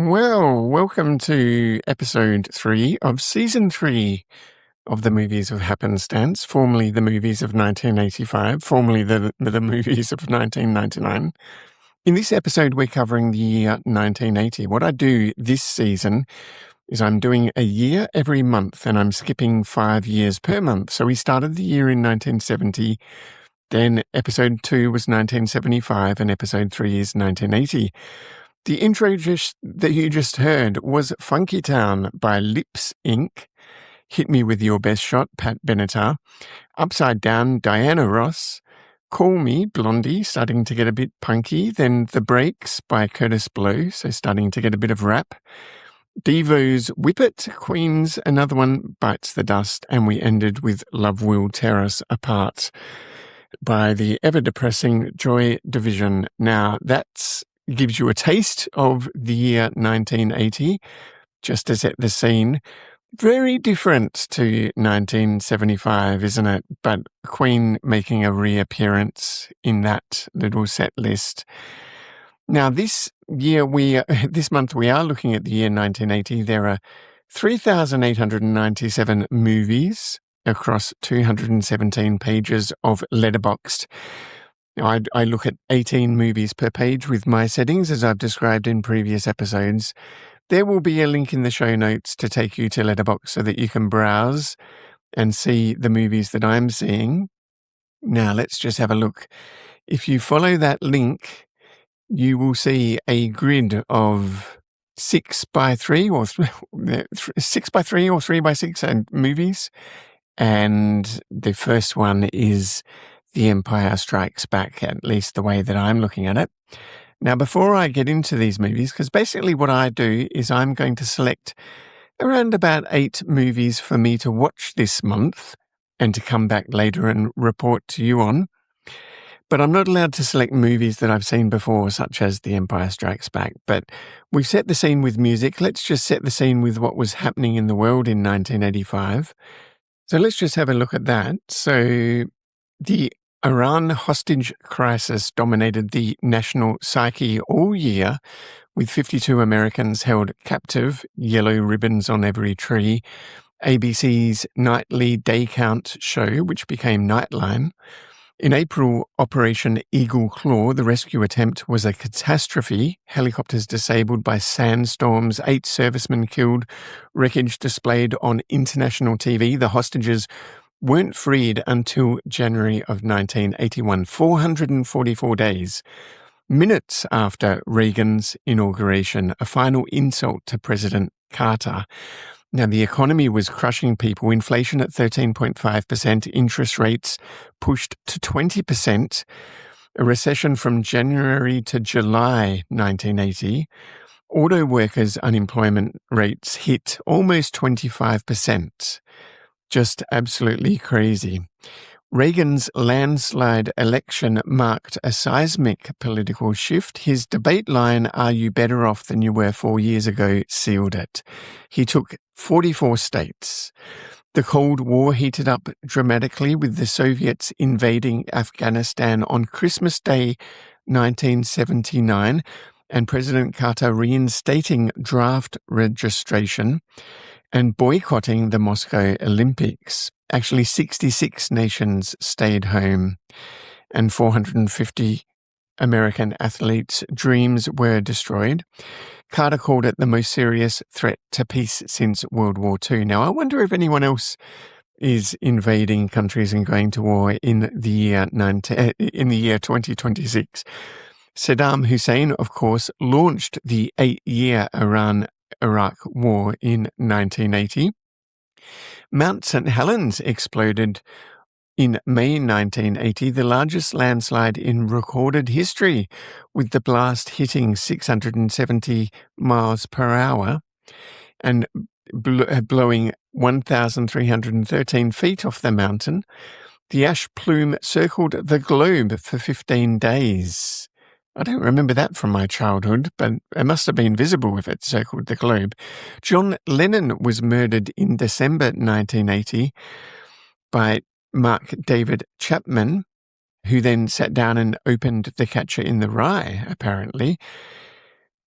Well, welcome to episode 3 of season 3 of the Movies of Happenstance, formerly the Movies of 1985, formerly the Movies of 1999. In this episode, we're covering the year 1980. What I do this season is I'm doing a year every month, and I'm skipping 5 years per month. So we started the year in 1970, then episode 2 was 1975, and episode 3 is 1980. The intro that you just heard was Funky Town by Lips Inc., Hit Me With Your Best Shot, Pat Benatar, Upside Down, Diana Ross, Call Me, Blondie, starting to get a bit punky, then The Breaks by Curtis Blow, so starting to get a bit of rap, Devo's Whip It, Queen's Another One Bites the Dust, and we ended with Love Will Tear Us Apart by the ever-depressing Joy Division. Now, that's gives you a taste of the year 1980, just to set the scene. Very different to 1975, isn't it? But Queen making a reappearance in that little set list. Now, this month we are looking at the year 1980. There are 3,897 movies across 217 pages of Letterboxd. I look at 18 movies per page with my settings, as I've described in previous episodes. There will be a link in the show notes to take you to Letterboxd so that you can browse and see the movies that I'm seeing. Now, let's just have a look. If you follow that link, you will see a grid of 6x3 or 6x3 or 3x6 movies. And the first one is The Empire Strikes Back, at least the way that I'm looking at it. Now, before I get into these movies, because basically what I do is I'm going to select around about 8 movies for me to watch this month and to come back later and report to you on. But I'm not allowed to select movies that I've seen before, such as The Empire Strikes Back. But we've set the scene with music. Let's just set the scene with what was happening in the world in 1985. So let's just have a look at that. So the Iran hostage crisis dominated the national psyche all year, with 52 Americans held captive, yellow ribbons on every tree. ABC's nightly day count show, which became Nightline. In April, Operation Eagle Claw, the rescue attempt was a catastrophe. Helicopters disabled by sandstorms, 8 servicemen killed, wreckage displayed on international TV. The hostages weren't freed until January of 1981, 444 days, minutes after Reagan's inauguration, a final insult to President Carter. Now, the economy was crushing people, inflation at 13.5%, interest rates pushed to 20%, a recession from January to July 1980. Auto workers' unemployment rates hit almost 25%. Just absolutely crazy. Reagan's landslide election marked a seismic political shift. His debate line, "Are you better off than you were 4 years ago?" sealed it. He took 44 states. The Cold War heated up dramatically, with the Soviets invading Afghanistan on Christmas Day 1979 and President Carter reinstating draft registration and boycotting the Moscow Olympics. Actually, 66 nations stayed home, and 450 American athletes' dreams were destroyed. Carter called it the most serious threat to peace since World War II. Now, I wonder if anyone else is invading countries and going to war in the year 2026. Saddam Hussein, of course, launched the 8-year Iran-Iraq War in 1980. Mount St. Helens exploded in May 1980, the largest landslide in recorded history, with the blast hitting 670 miles per hour and blowing 1,313 feet off the mountain. The ash plume circled the globe for 15 days. I don't remember that from my childhood, but it must have been visible if it circled the globe. John Lennon was murdered in December 1980 by Mark David Chapman, who then sat down and opened The Catcher in the Rye, apparently.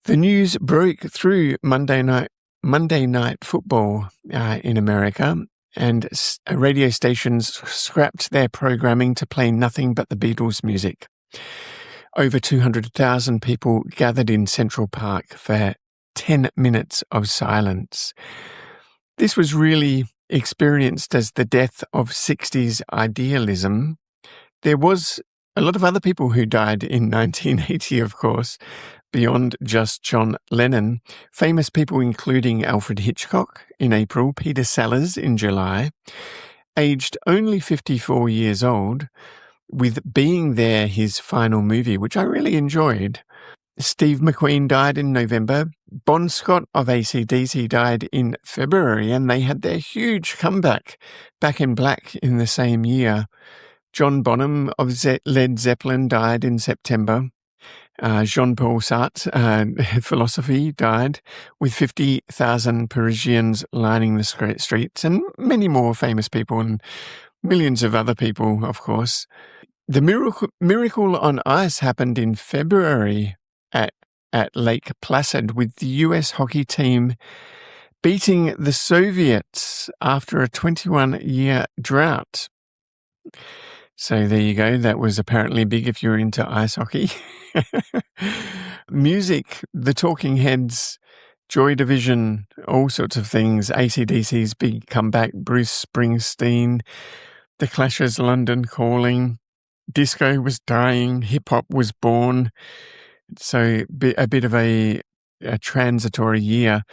The news broke through Monday night football in America, and radio stations scrapped their programming to play nothing but the Beatles music. Over 200,000 people gathered in Central Park for 10 minutes of silence. This was really experienced as the death of 60s idealism. There was a lot of other people who died in 1980, of course, beyond just John Lennon. Famous people including Alfred Hitchcock in April, Peter Sellers in July, aged only 54 years old, with Being There, his final movie, which I really enjoyed. Steve McQueen died in November. Bon Scott of AC/DC died in February, and they had their huge comeback, Back in Black, in the same year. John Bonham of Led Zeppelin died in September. Jean-Paul Sartre, philosophy, died, with 50,000 Parisians lining the streets, and many more famous people and millions of other people, of course. The miracle on ice happened in February at Lake Placid, with the US hockey team beating the Soviets after a 21-year drought. So there you go. That was apparently big if you're into ice hockey. Music, the Talking Heads, Joy Division, all sorts of things. AC/DC's big comeback, Bruce Springsteen, The Clash's London Calling, disco was dying, hip-hop was born. So a bit of a transitory year.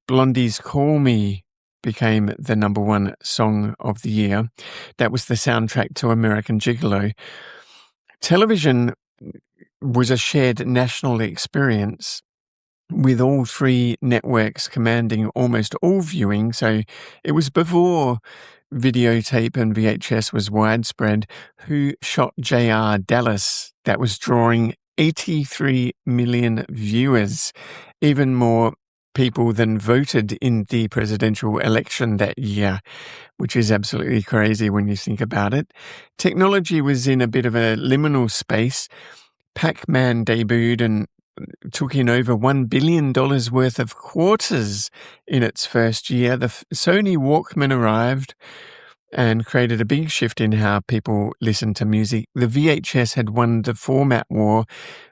Blondie's Call Me became the number one song of the year. That was the soundtrack to American Gigolo. Television was a shared national experience, with all three networks commanding almost all viewing. So it was before videotape and VHS was widespread. Who Shot J.R. Dallas? That was drawing 83 million viewers, even more people than voted in the presidential election that year, which is absolutely crazy when you think about it. Technology was in a bit of a liminal space. Pac-Man debuted and took in over $1 billion worth of quarters in its first year. The Sony Walkman arrived and created a big shift in how people listen to music. The VHS had won the format war,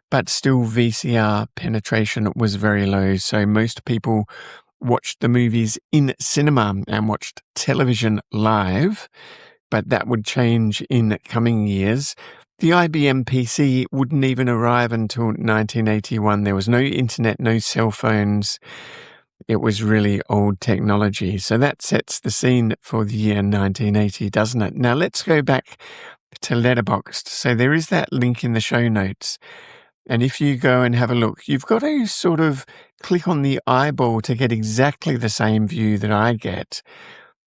but still VCR penetration was very low. So most people watched the movies in cinema and watched television live, but that would change in coming years. The IBM PC wouldn't even arrive until 1981. There was no internet, no cell phones. It was really old technology. So that sets the scene for the year 1980, doesn't it? Now let's go back to Letterboxd. So there is that link in the show notes. And if you go and have a look, you've got to sort of click on the eyeball to get exactly the same view that I get.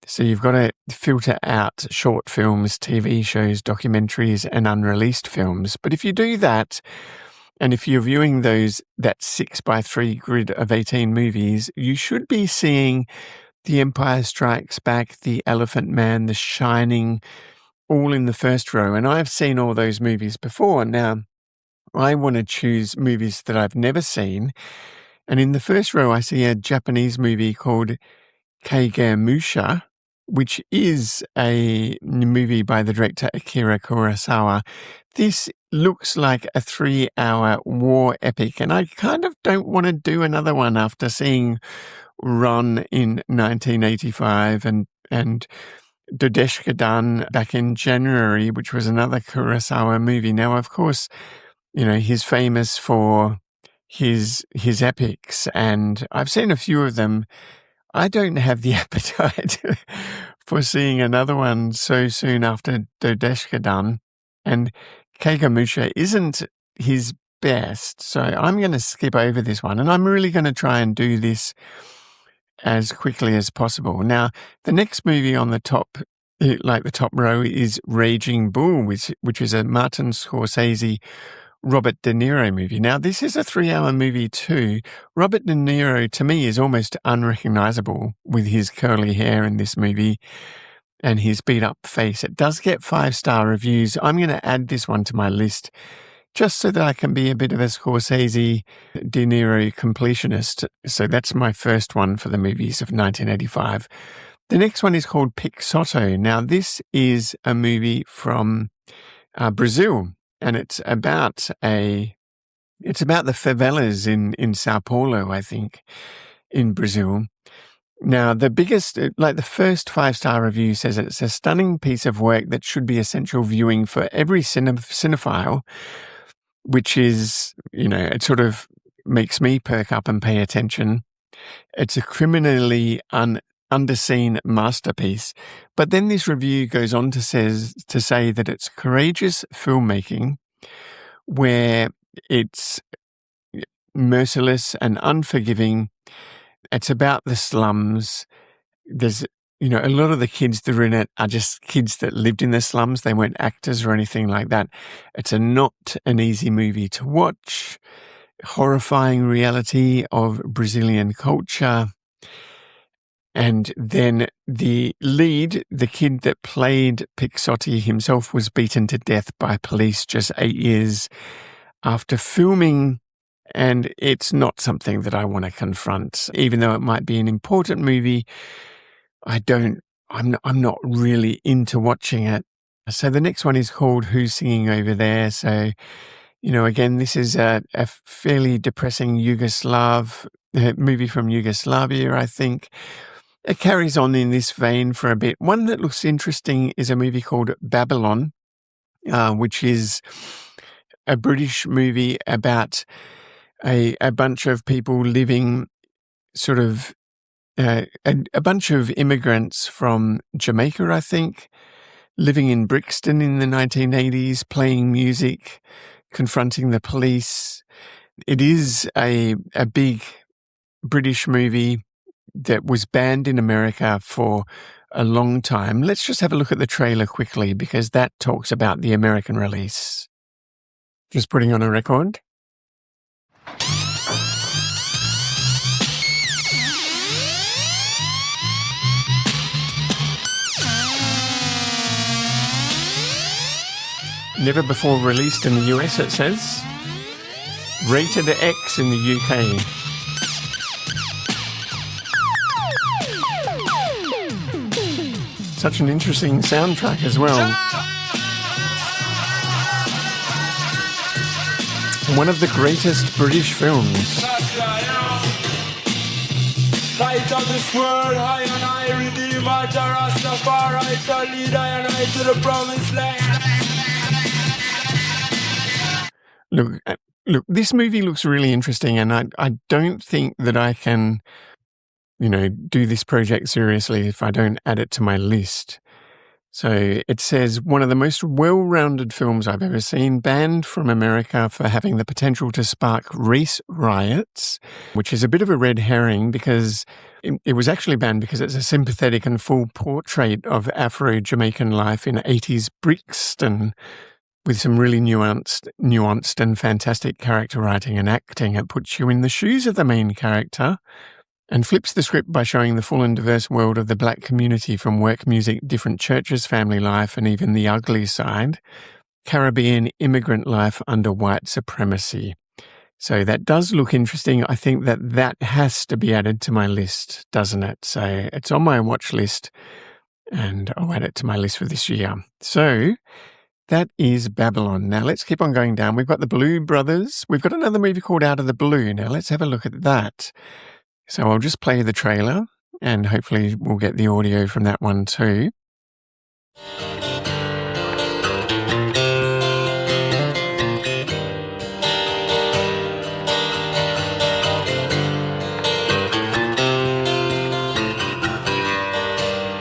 So you've got to filter out short films, TV shows, documentaries, and unreleased films. But if you do that, and if you're viewing that 6x3 grid of 18 movies, you should be seeing The Empire Strikes Back, The Elephant Man, The Shining, all in the first row. And I've seen all those movies before. Now, I want to choose movies that I've never seen. And in the first row, I see a Japanese movie called Kagemusha, which is a movie by the director Akira Kurosawa. This looks like a 3-hour war epic, and I kind of don't want to do another one after seeing Ron in 1985 and Dodeshkadan back in January, which was another Kurosawa movie. Now, of course, you know, he's famous for his epics, and I've seen a few of them. I don't have the appetite for seeing another one so soon after Dodeshkadan, and Kagemusha isn't his best, so I'm going to skip over this one, and I'm really going to try and do this as quickly as possible. Now, the next movie on the top, like the top row, is Raging Bull, which is a Martin Scorsese Robert De Niro movie. Now, this is a 3-hour movie too. Robert De Niro, to me, is almost unrecognizable with his curly hair in this movie and his beat-up face. It does get 5-star reviews. I'm going to add this one to my list just so that I can be a bit of a Scorsese De Niro completionist. So that's my first one for the movies of 1985. The next one is called Pixoto. Now, this is a movie from Brazil, and it's about the favelas in Sao Paulo, I think, in Brazil. Now, the biggest, like the first 5-star review says it's a stunning piece of work that should be essential viewing for every cinephile, which is, it sort of makes me perk up and pay attention. It's a criminally underseen masterpiece. But then this review goes on to say that it's courageous filmmaking where it's merciless and unforgiving. It's about the slums. There's, a lot of the kids that are in it are just kids that lived in the slums. They weren't actors or anything like that. It's not an easy movie to watch. Horrifying reality of Brazilian culture. And then the lead, the kid that played Pixotti himself, was beaten to death by police just 8 years after filming. And it's not something that I want to confront, even though it might be an important movie. I'm not really into watching it. So the next one is called Who's Singing Over There? So, again, this is a fairly depressing Yugoslav movie from Yugoslavia, I think. It carries on in this vein for a bit. One that looks interesting is a movie called Babylon, which is a British movie about a bunch of people living sort of a bunch of immigrants from Jamaica, I think, living in Brixton in the 1980s, playing music, confronting the police. It is a big British movie that was banned in America for a long time. Let's just have a look at the trailer quickly because that talks about the American release. Just putting on a record. Never before released in the US, it says. Rated X in the UK. Such an interesting soundtrack as well. One of the greatest British films. Light of this world, I and I redeem our Rastafari, so lead I and I to the promised land. Look, this movie looks really interesting, and I don't think that I can, do this project seriously if I don't add it to my list. So it says, one of the most well-rounded films I've ever seen, banned from America for having the potential to spark race riots, which is a bit of a red herring because it was actually banned because it's a sympathetic and full portrait of Afro-Jamaican life in 80s Brixton, with some really nuanced and fantastic character writing and acting. It puts you in the shoes of the main character and flips the script by showing the full and diverse world of the black community, from work music, different churches, family life, and even the ugly side, Caribbean immigrant life under white supremacy. So that does look interesting. I think that has to be added to my list, doesn't it? So it's on my watch list, and I'll add it to my list for this year. So that is Babylon. Now let's keep on going down. We've got the Blue Brothers. We've got another movie called Out of the Blue. Now let's have a look at that. So I'll just play the trailer and hopefully we'll get the audio from that one too.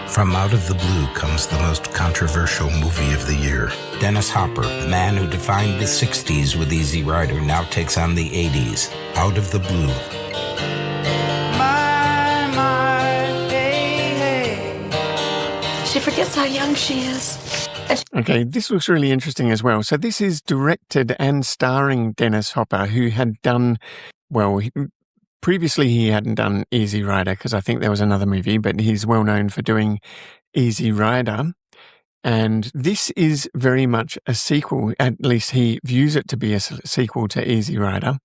From Out of the Blue comes the most controversial movie of the year. Dennis Hopper, the man who defined the 60s with Easy Rider, now takes on the 80s. Out of the Blue. She forgets how young she is. Okay, this looks really interesting as well. So this is directed and starring Dennis Hopper, who had done, previously he hadn't done Easy Rider because I think there was another movie, but he's well known for doing Easy Rider. And this is very much a sequel, at least he views it to be a sequel to Easy Rider.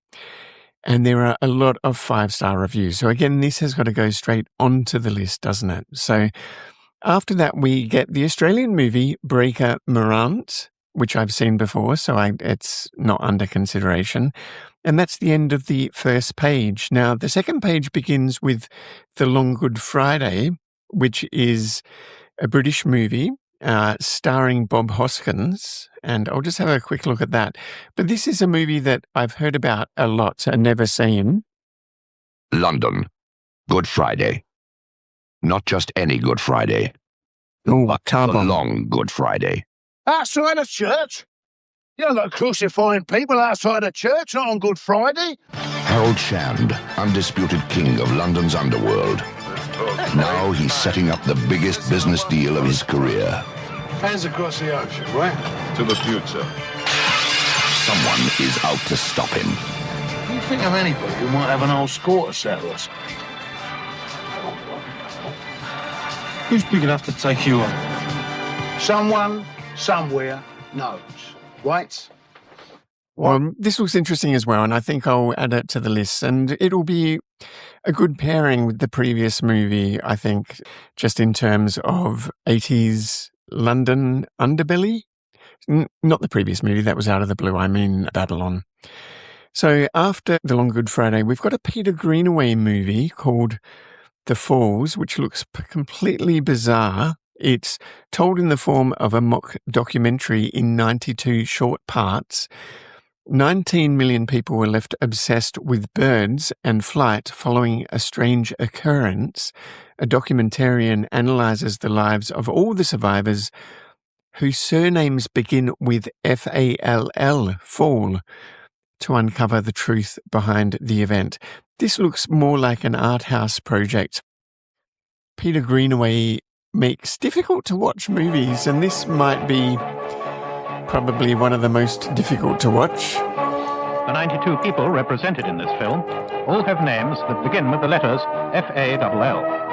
And there are a lot of 5-star reviews. So again, this has got to go straight onto the list, doesn't it? So after that, we get the Australian movie Breaker Morant, which I've seen before, so it's not under consideration. And that's the end of the first page. Now, the second page begins with The Long Good Friday, which is a British movie starring Bob Hoskins, and I'll just have a quick look at that. But this is a movie that I've heard about a lot and never seen. London, Good Friday. Not just any Good Friday, but the long Good Friday. Outside a church? You're not crucifying people outside a church, not on Good Friday. Harold Shand, undisputed king of London's underworld. Now he's setting up the biggest business deal of his career. Hands across the ocean, right? To the future. Someone is out to stop him. Do you think of anybody who might have an old score to settle us? Who's big enough to take you on? Someone, somewhere, knows, right? Well, this looks interesting as well, and I think I'll add it to the list. And it'll be a good pairing with the previous movie, I think, just in terms of 80s London underbelly. Not the previous movie, that was out of the blue, I mean Babylon. So after The Long Good Friday, we've got a Peter Greenaway movie called The Falls, which looks completely bizarre. It's told in the form of a mock documentary in 92 short parts. 19 million people were left obsessed with birds and flight following a strange occurrence. A documentarian analyzes the lives of all the survivors whose surnames begin with F-A-L-L, fall, to uncover the truth behind the event. This looks more like an art house project. Peter Greenaway makes difficult to watch movies, and this might be probably one of the most difficult to watch. The 92 people represented in this film all have names that begin with the letters F-A-L-L.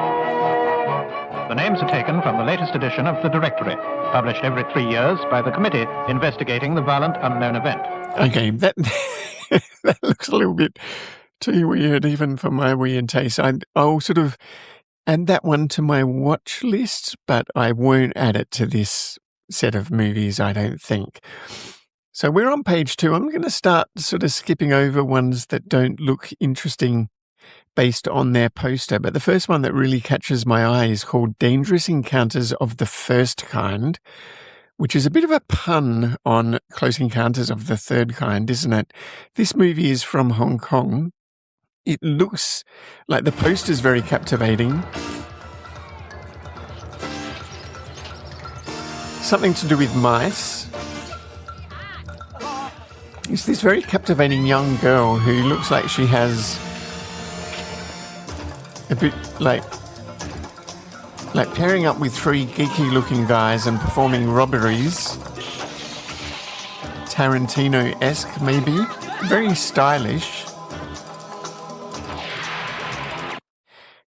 The names are taken from the latest edition of the Directory, published every 3 years by the committee investigating the violent unknown event. Okay, that that looks a little bit too weird, even for my weird taste. I'll sort of add that one to my watch list, but I won't add it to this set of movies, I don't think. So we're on page 2. I'm going to start sort of skipping over ones that don't look interesting based on their poster. But the first one that really catches my eye is called Dangerous Encounters of the First Kind, which is a bit of a pun on Close Encounters of the Third Kind, isn't it? This movie is from Hong Kong. It looks like the poster's very captivating. Something to do with mice. It's this very captivating young girl who looks like she has a bit like pairing up with 3 geeky-looking guys and performing robberies. Tarantino-esque, maybe. Very stylish.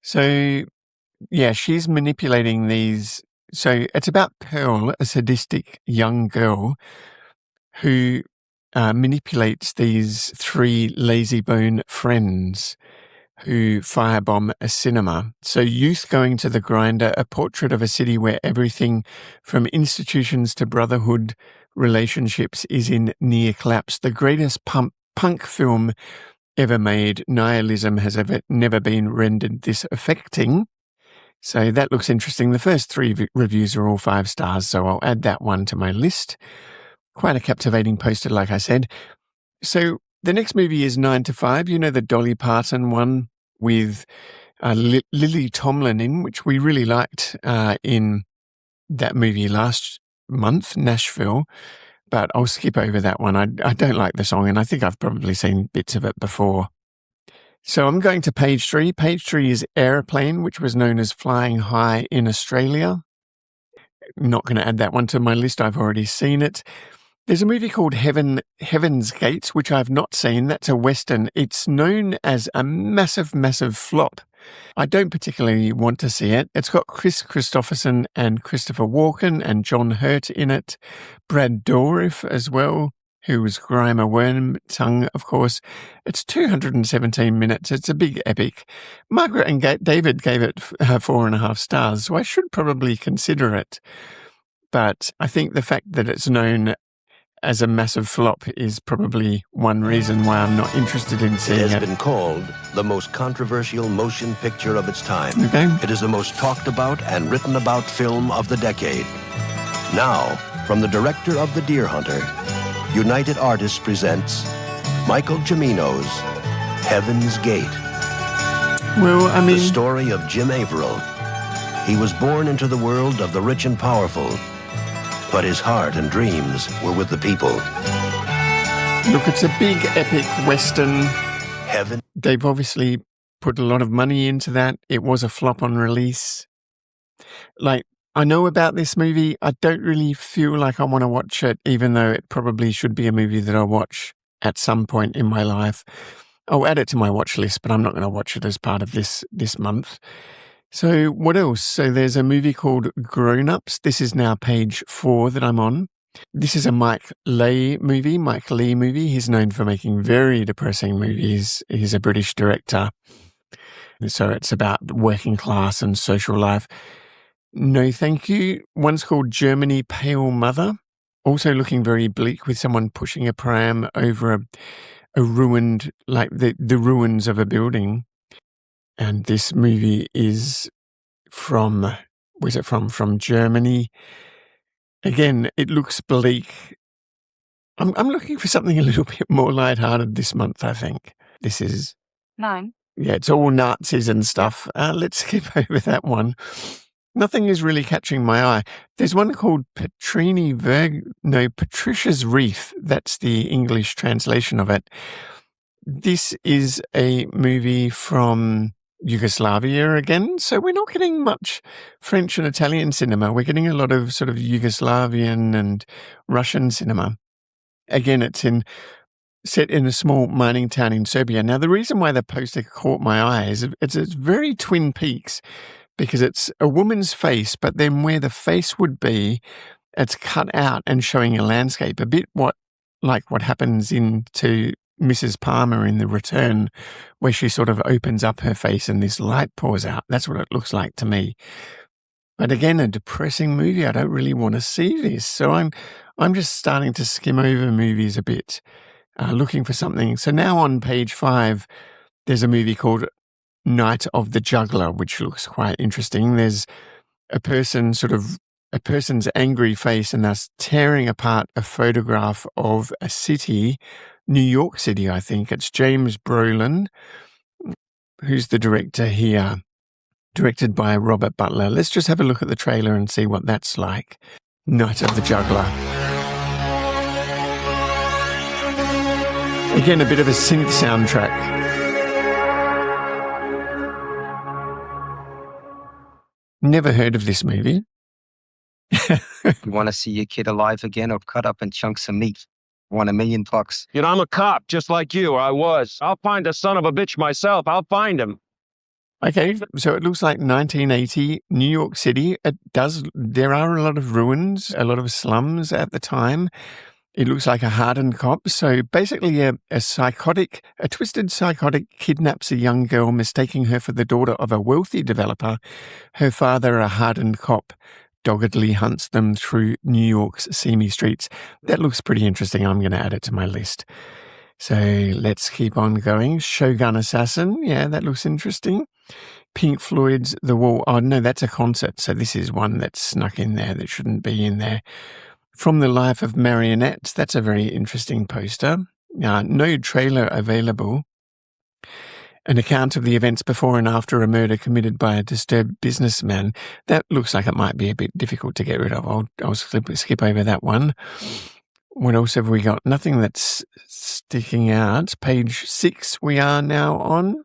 So, yeah, she's manipulating these. So it's about Pearl, a sadistic young girl who manipulates these 3 lazy-bone friends who firebomb a cinema. So Youth Going to the Grinder, a portrait of a city where everything from institutions to brotherhood relationships is in near collapse. The greatest punk film ever made. Nihilism has never been rendered this affecting. So that looks interesting. The first 3 reviews are all 5 stars, so I'll add that one to my list. Quite a captivating poster, like I said. So the next movie is 9 to 5. You know, the Dolly Parton one with Lily Tomlin in, which we really liked in that movie last month, Nashville. But I'll skip over that one. I don't like the song, and I think I've probably seen bits of it before. So I'm going to page 3. Page 3 is Aeroplane, which was known as Flying High in Australia. Not going to add that one to my list. I've already seen it. There's a movie called Heaven's Gate, which I've not seen. That's a Western. It's known as a massive, massive flop. I don't particularly want to see it. It's got Chris Christopherson and Christopher Walken and John Hurt in it. Brad Dourif as well, who was Grimer Wormtongue, of course. It's 217 minutes. It's a big epic. Margaret and David gave it 4.5 stars, so I should probably consider it. But I think the fact that it's known as a massive flop is probably one reason why I'm not interested in seeing it. It has been called the most controversial motion picture of its time. Okay. It is the most talked about and written about film of the decade. Now, from the director of The Deer Hunter, United Artists presents Michael Cimino's Heaven's Gate. Well, I mean, the story of Jim Averill. He was born into the world of the rich and powerful, but his heart and dreams were with the people. Look, it's a big, epic Western. Heaven. They've obviously put a lot of money into that. It was a flop on release. Like, I know about this movie. I don't really feel like I want to watch it, even though it probably should be a movie that I'll watch at some point in my life. I'll add it to my watch list, but I'm not going to watch it as part of this month. So what else? So there's a movie called Grown Ups. This is now page 4 that I'm on. This is a Mike Leigh movie. He's known for making very depressing movies. He's a British director. So it's about working class and social life. No, thank you. One's called Germany Pale Mother. Also looking very bleak, with someone pushing a pram over a ruined, like the ruins of a building. And this movie is from Germany. Again, it looks bleak. I'm looking for something a little bit more lighthearted this month, I think. This is 9. Yeah, it's all Nazis and stuff. Let's skip over that one. Nothing is really catching my eye. There's one called Patricia's Reef. That's the English translation of it. This is a movie from Yugoslavia again, so we're not getting much French and Italian cinema. We're getting a lot of sort of Yugoslavian and Russian cinema. Again, it's set in a small mining town in Serbia. Now, the reason why the poster caught my eye is it's very Twin Peaks, because it's a woman's face, but then where the face would be, it's cut out and showing a landscape, a bit what happens into Mrs. Palmer in The Return, where she sort of opens up her face and this light pours out. That's what it looks like to me. But again, a depressing movie. I don't really want to see this. So I'm just starting to skim over movies a bit, looking for something. So now on page 5, there's a movie called Night of the Juggler, which looks quite interesting. There's a person's angry face, and they're tearing apart a photograph of a city, New York City, I think. It's James Brolin, who's the director here, directed by Robert Butler. Let's just have a look at the trailer and see what that's like. Night of the Juggler. Again, a bit of a synth soundtrack. Never heard of this movie. You want to see your kid alive again or cut up in chunks of meat? Want $1 million bucks? You know, I'm a cop, just like you, or I was. I'll find the son of a bitch myself. I'll find him. Okay, so it looks like 1980, New York City. There are a lot of ruins, a lot of slums at the time. It looks like a hardened cop. So basically a twisted psychotic kidnaps a young girl, mistaking her for the daughter of a wealthy developer. Her father, a hardened cop, doggedly hunts them through New York's seamy streets. That looks pretty interesting. I'm going to add it to my list. So let's keep on going. Shogun Assassin. Yeah, that looks interesting. Pink Floyd's The Wall. Oh, no, that's a concert. So this is one that's snuck in there that shouldn't be in there. From the Life of Marionettes. That's a very interesting poster. No trailer available. An account of the events before and after a murder committed by a disturbed businessman. That looks like it might be a bit difficult to get rid of. I'll skip over that one. What else have we got? Nothing that's sticking out. Page 6 we are now on.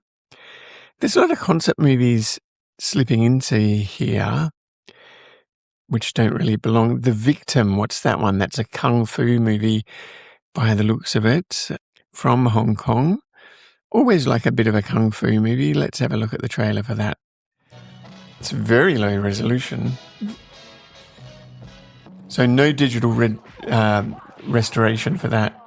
There's a lot of concept movies slipping into here. which don't really belong. The Victim, what's that one? That's a kung fu movie by the looks of it, from Hong Kong. Always like a bit of a kung fu movie. Let's have a look at the trailer for that. It's very low resolution. So no digital restoration for that.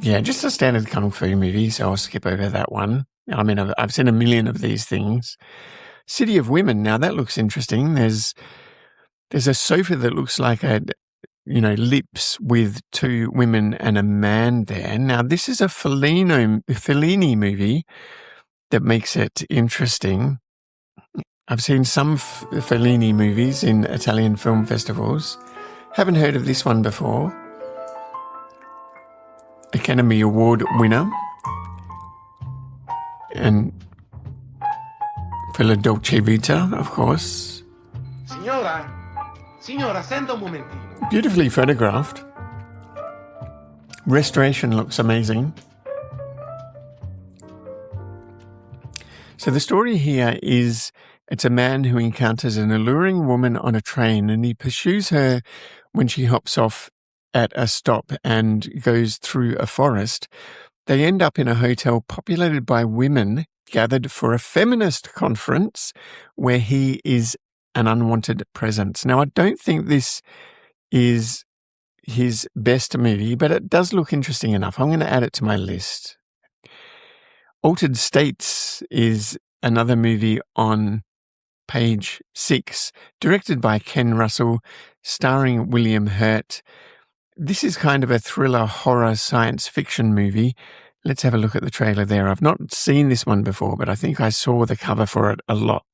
Yeah, just a standard kung fu movie, so I'll skip over that one. I mean, I've seen a million of these things. City of Women, now that looks interesting. There's a sofa that looks like lips with two women and a man there. Now, this is a Fellini movie that makes it interesting. I've seen some Fellini movies in Italian film festivals. Haven't heard of this one before. Academy Award winner. And for La Dolce Vita, of course. Signora, senta un momentino. Beautifully photographed. Restoration looks amazing. So the story here is it's a man who encounters an alluring woman on a train, and he pursues her when she hops off at a stop and goes through a forest. They end up in a hotel populated by women gathered for a feminist conference where he is an unwanted presence. Now, I don't think this is his best movie, but it does look interesting enough. I'm going to add it to my list. Altered States is another movie on page 6, directed by Ken Russell, starring William Hurt. This is kind of a thriller, horror, science fiction movie. Let's have a look at the trailer there. I've not seen this one before, but I think I saw the cover for it a lot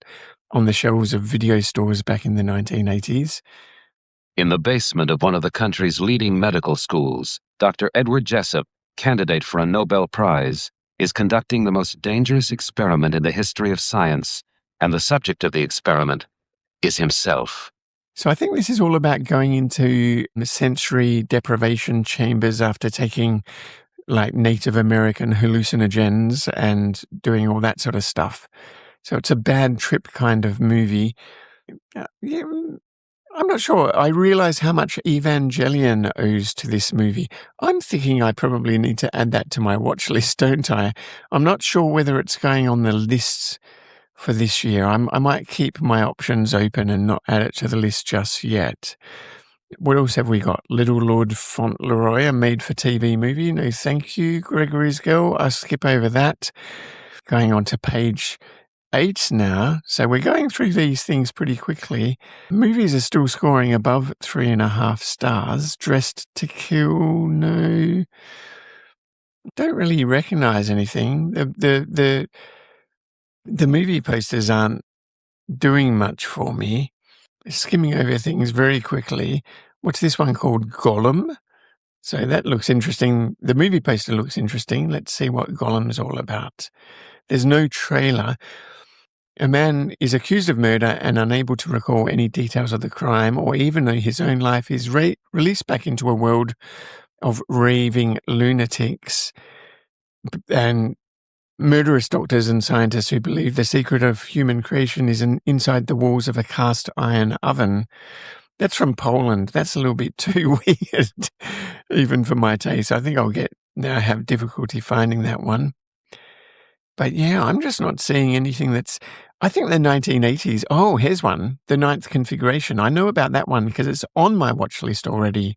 on the shelves of video stores back in the 1980s. In the basement of one of the country's leading medical schools, Dr. Edward Jessup, candidate for a Nobel Prize, is conducting the most dangerous experiment in the history of science, and the subject of the experiment is himself. So I think this is all about going into sensory deprivation chambers after taking like Native American hallucinogens and doing all that sort of stuff. So it's a bad trip kind of movie. Yeah, I'm not sure. I realize how much Evangelion owes to this movie. I'm thinking I probably need to add that to my watch list, don't I? I'm not sure whether it's going on the lists for this year. I might keep my options open and not add it to the list just yet. What else have we got? Little Lord Fauntleroy, a made-for-TV movie. No, thank you, Gregory's Girl. I'll skip over that. Going on to page 8 now. So we're going through these things pretty quickly. Movies are still scoring above 3.5 stars. Dressed to Kill, no. Don't really recognize anything. The movie posters aren't doing much for me. Skimming over things very quickly. What's this one called? Gollum. So that looks interesting. The movie poster looks interesting. Let's see what Gollum's all about. There's no trailer. A man is accused of murder and unable to recall any details of the crime or even know his own life is released back into a world of raving lunatics and murderous doctors and scientists who believe the secret of human creation is inside the walls of a cast iron oven. That's from Poland. That's a little bit too weird, even for my taste. I think I'll have difficulty finding that one. But yeah, I'm just not seeing anything I think the 1980s. Oh, here's one. The Ninth Configuration. I know about that one because it's on my watch list already.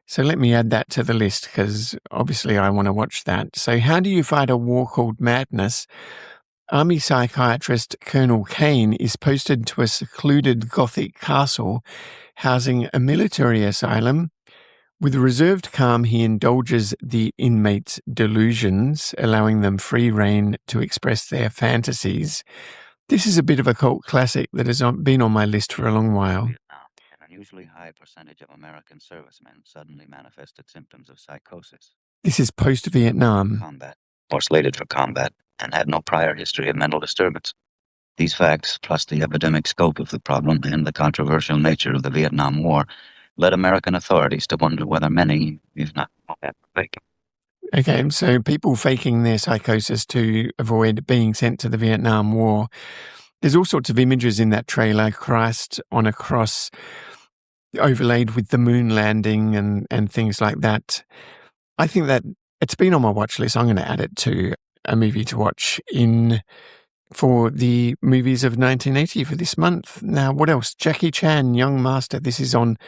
So let me add that to the list because obviously I want to watch that. So How Do You Fight a War Called Madness? Army psychiatrist Colonel Kane is posted to a secluded Gothic castle housing a military asylum. With reserved calm, he indulges the inmates' delusions, allowing them free rein to express their fantasies. This is a bit of a cult classic that has been on my list for a long while. An unusually high percentage of American servicemen suddenly manifested symptoms of psychosis. This is post-Vietnam. Combat, or slated for combat, and had no prior history of mental disturbance. These facts, plus the epidemic scope of the problem and the controversial nature of the Vietnam War, led American authorities to wonder whether many, if not all, were faking. Okay, so people faking their psychosis to avoid being sent to the Vietnam War. There's all sorts of images in that trailer, Christ on a cross, overlaid with the moon landing and things like that. I think that it's been on my watch list. I'm going to add it to a movie to watch for the movies of 1980 for this month. Now, what else? Jackie Chan, Young Master. This is on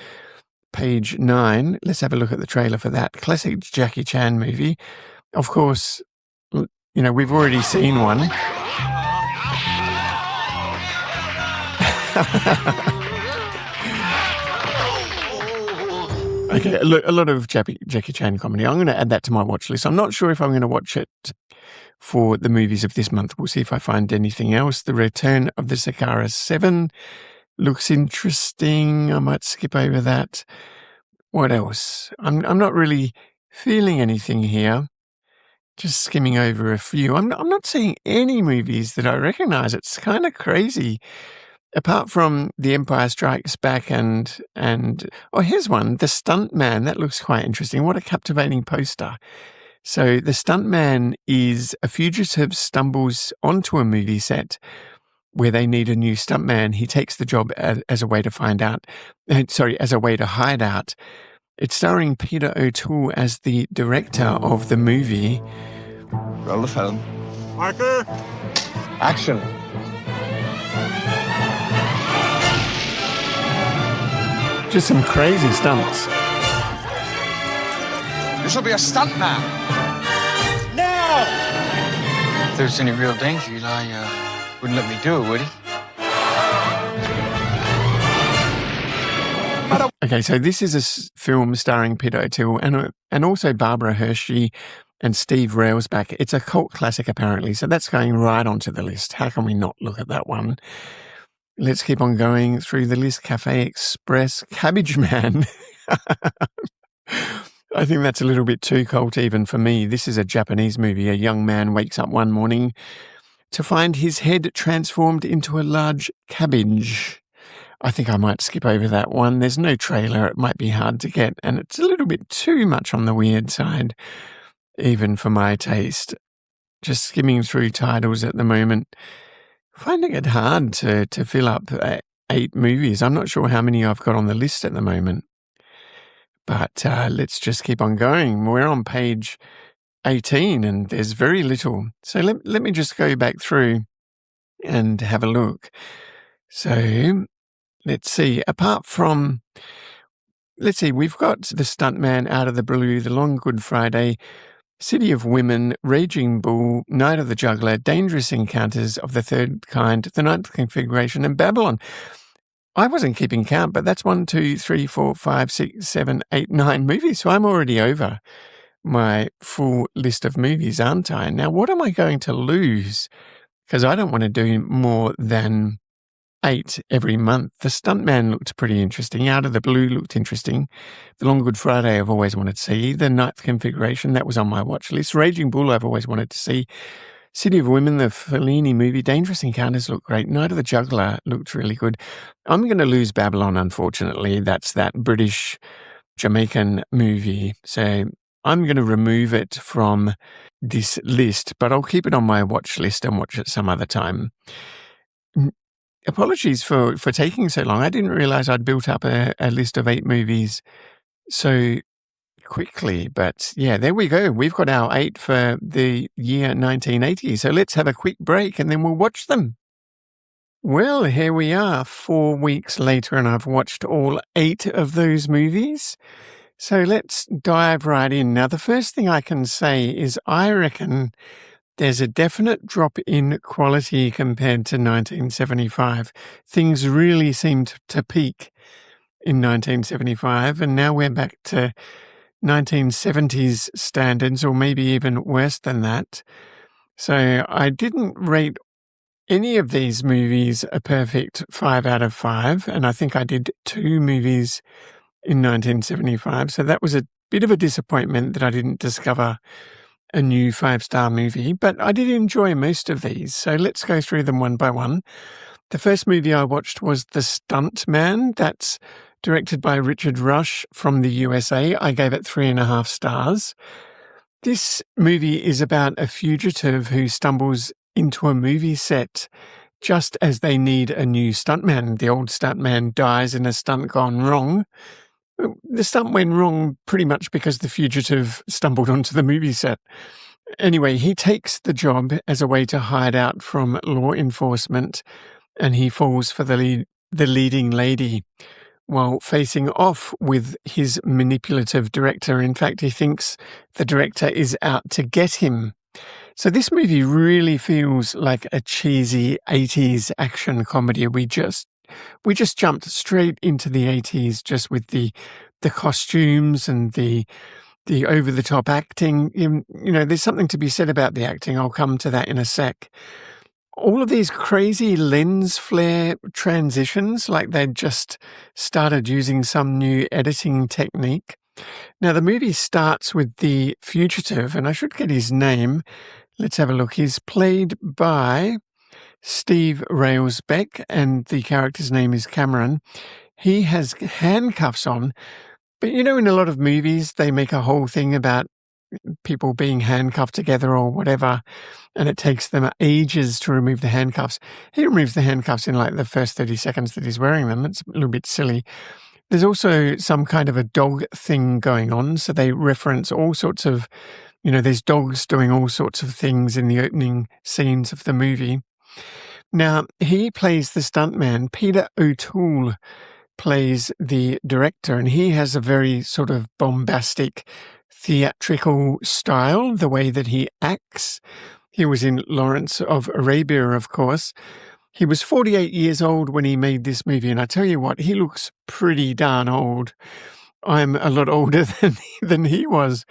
page 9. Let's have a look at the trailer for that. Classic Jackie Chan movie. Of course, we've already seen one. Okay, a lot of Jackie Chan comedy. I'm going to add that to my watch list. I'm not sure if I'm going to watch it for the movies of this month. We'll see if I find anything else. The Return of the Sakara 7 looks interesting. I might skip over that. What else? I'm not really feeling anything here. Just skimming over a few. I'm not seeing any movies that I recognize. It's kind of crazy. Apart from The Empire Strikes Back and here's one, The Stunt Man. That looks quite interesting. What a captivating poster. So The Stunt Man is a fugitive stumbles onto a movie set where they need a new stuntman. He takes the job as a way to as a way to hide out. It's starring Peter O'Toole as the director of the movie. Roll the film. Marker. Action. Just some crazy stunts. This will be a stuntman. Now! If there's any real danger, Eli wouldn't let me do it, would he? Okay, so this is a film starring Peter O'Toole and also Barbara Hershey and Steve Railsback. It's a cult classic, apparently, so that's going right onto the list. How can we not look at that one? Let's keep on going through the list. Cafe Express, Cabbage Man. I think that's a little bit too cult even for me. This is a Japanese movie. A young man wakes up one morning to find his head transformed into a large cabbage. I think I might skip over that one. There's no trailer. It might be hard to get, and it's a little bit too much on the weird side, even for my taste. Just skimming through titles at the moment. Finding it hard to fill up 8 movies. I'm not sure how many I've got on the list at the moment. But let's just keep on going. We're on page 18 and there's very little. So let me just go back through and have a look. So let's see. We've got The Stuntman, Out of the Blue, The Long Good Friday, City of Women, Raging Bull, Night of the Juggler, Dangerous Encounters of the Third Kind, The Ninth Configuration, and Babylon. I wasn't keeping count, but that's 1, 2, 3, 4, 5, 6, 7, 8, 9 movies. So I'm already over my full list of movies, aren't I? Now, what am I going to lose? Because I don't want to do more than 8 every month. The Stuntman looked pretty interesting. Out of the Blue looked interesting. The Long Good Friday I've always wanted to see. The Ninth Configuration, that was on my watch list. Raging Bull I've always wanted to see. City of Women, the Fellini movie. Dangerous Encounters looked great. Night of the Juggler looked really good. I'm going to lose Babylon, unfortunately. That's that British Jamaican movie. So I'm going to remove it from this list, but I'll keep it on my watch list and watch it some other time. Apologies for taking so long. I didn't realize I'd built up a list of 8 movies so quickly. But yeah, there we go. We've got our 8 for the year 1980. So let's have a quick break and then we'll watch them. Well, here we are 4 weeks later and I've watched all 8 of those movies. So let's dive right in. Now, the first thing I can say is I reckon there's a definite drop in quality compared to 1975. Things really seemed to peak in 1975, and now we're back to 1970s standards, or maybe even worse than that. So I didn't rate any of these movies a perfect 5 out of 5, and I think I did 2 movies in 1975, so that was a bit of a disappointment that I didn't discover a new 5-star movie, but I did enjoy most of these, so let's go through them one by one. The first movie I watched was The Stunt Man. That's directed by Richard Rush from the USA. I gave it 3.5 stars. This movie is about a fugitive who stumbles into a movie set just as they need a new stuntman. The old stuntman dies in a stunt gone wrong. The stunt went wrong pretty much because the fugitive stumbled onto the movie set. Anyway, he takes the job as a way to hide out from law enforcement, and he falls for the leading lady while facing off with his manipulative director. In fact, he thinks the director is out to get him. So this movie really feels like a cheesy 80s action comedy. We just jumped straight into the 80s just with the costumes and the over-the-top acting. You know, there's something to be said about the acting. I'll come to that in a sec. All of these crazy lens flare transitions, like they'd just started using some new editing technique. Now, the movie starts with the fugitive, and I should get his name. Let's have a look. He's played by Steve Railsbeck, and the character's name is Cameron. He has handcuffs on, but you know, in a lot of movies, they make a whole thing about people being handcuffed together or whatever, and it takes them ages to remove the handcuffs. He removes the handcuffs in like the first 30 seconds that he's wearing them. It's a little bit silly. There's also some kind of a dog thing going on, so they reference all sorts of, you know, there's dogs doing all sorts of things in the opening scenes of the movie. Now, he plays the stuntman. Peter O'Toole plays the director, and he has a very sort of bombastic theatrical style, the way that he acts. He was in Lawrence of Arabia, of course. He was 48 years old when he made this movie, and I tell you what, he looks pretty darn old. I'm a lot older than he was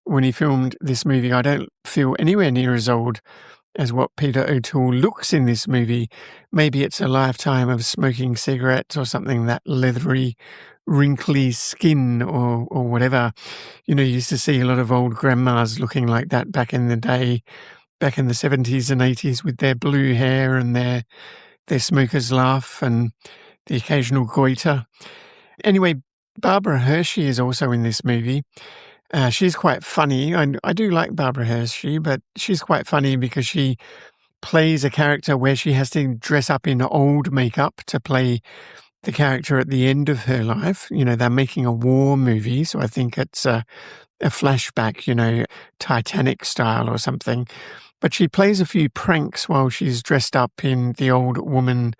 when he filmed this movie. I don't feel anywhere near as old as what Peter O'Toole looks in this movie. Maybe it's a lifetime of smoking cigarettes or something, that leathery, wrinkly skin or whatever. You know, you used to see a lot of old grandmas looking like that back in the day, back in the 70s and 80s, with their blue hair and their smoker's laugh and the occasional goiter. Anyway, Barbara Hershey is also in this movie. She's quite funny. I do like Barbara Hershey, but she's quite funny because she plays a character where she has to dress up in old makeup to play the character at the end of her life. You know, they're making a war movie, so I think it's a flashback, you know, Titanic style or something. But she plays a few pranks while she's dressed up in the old woman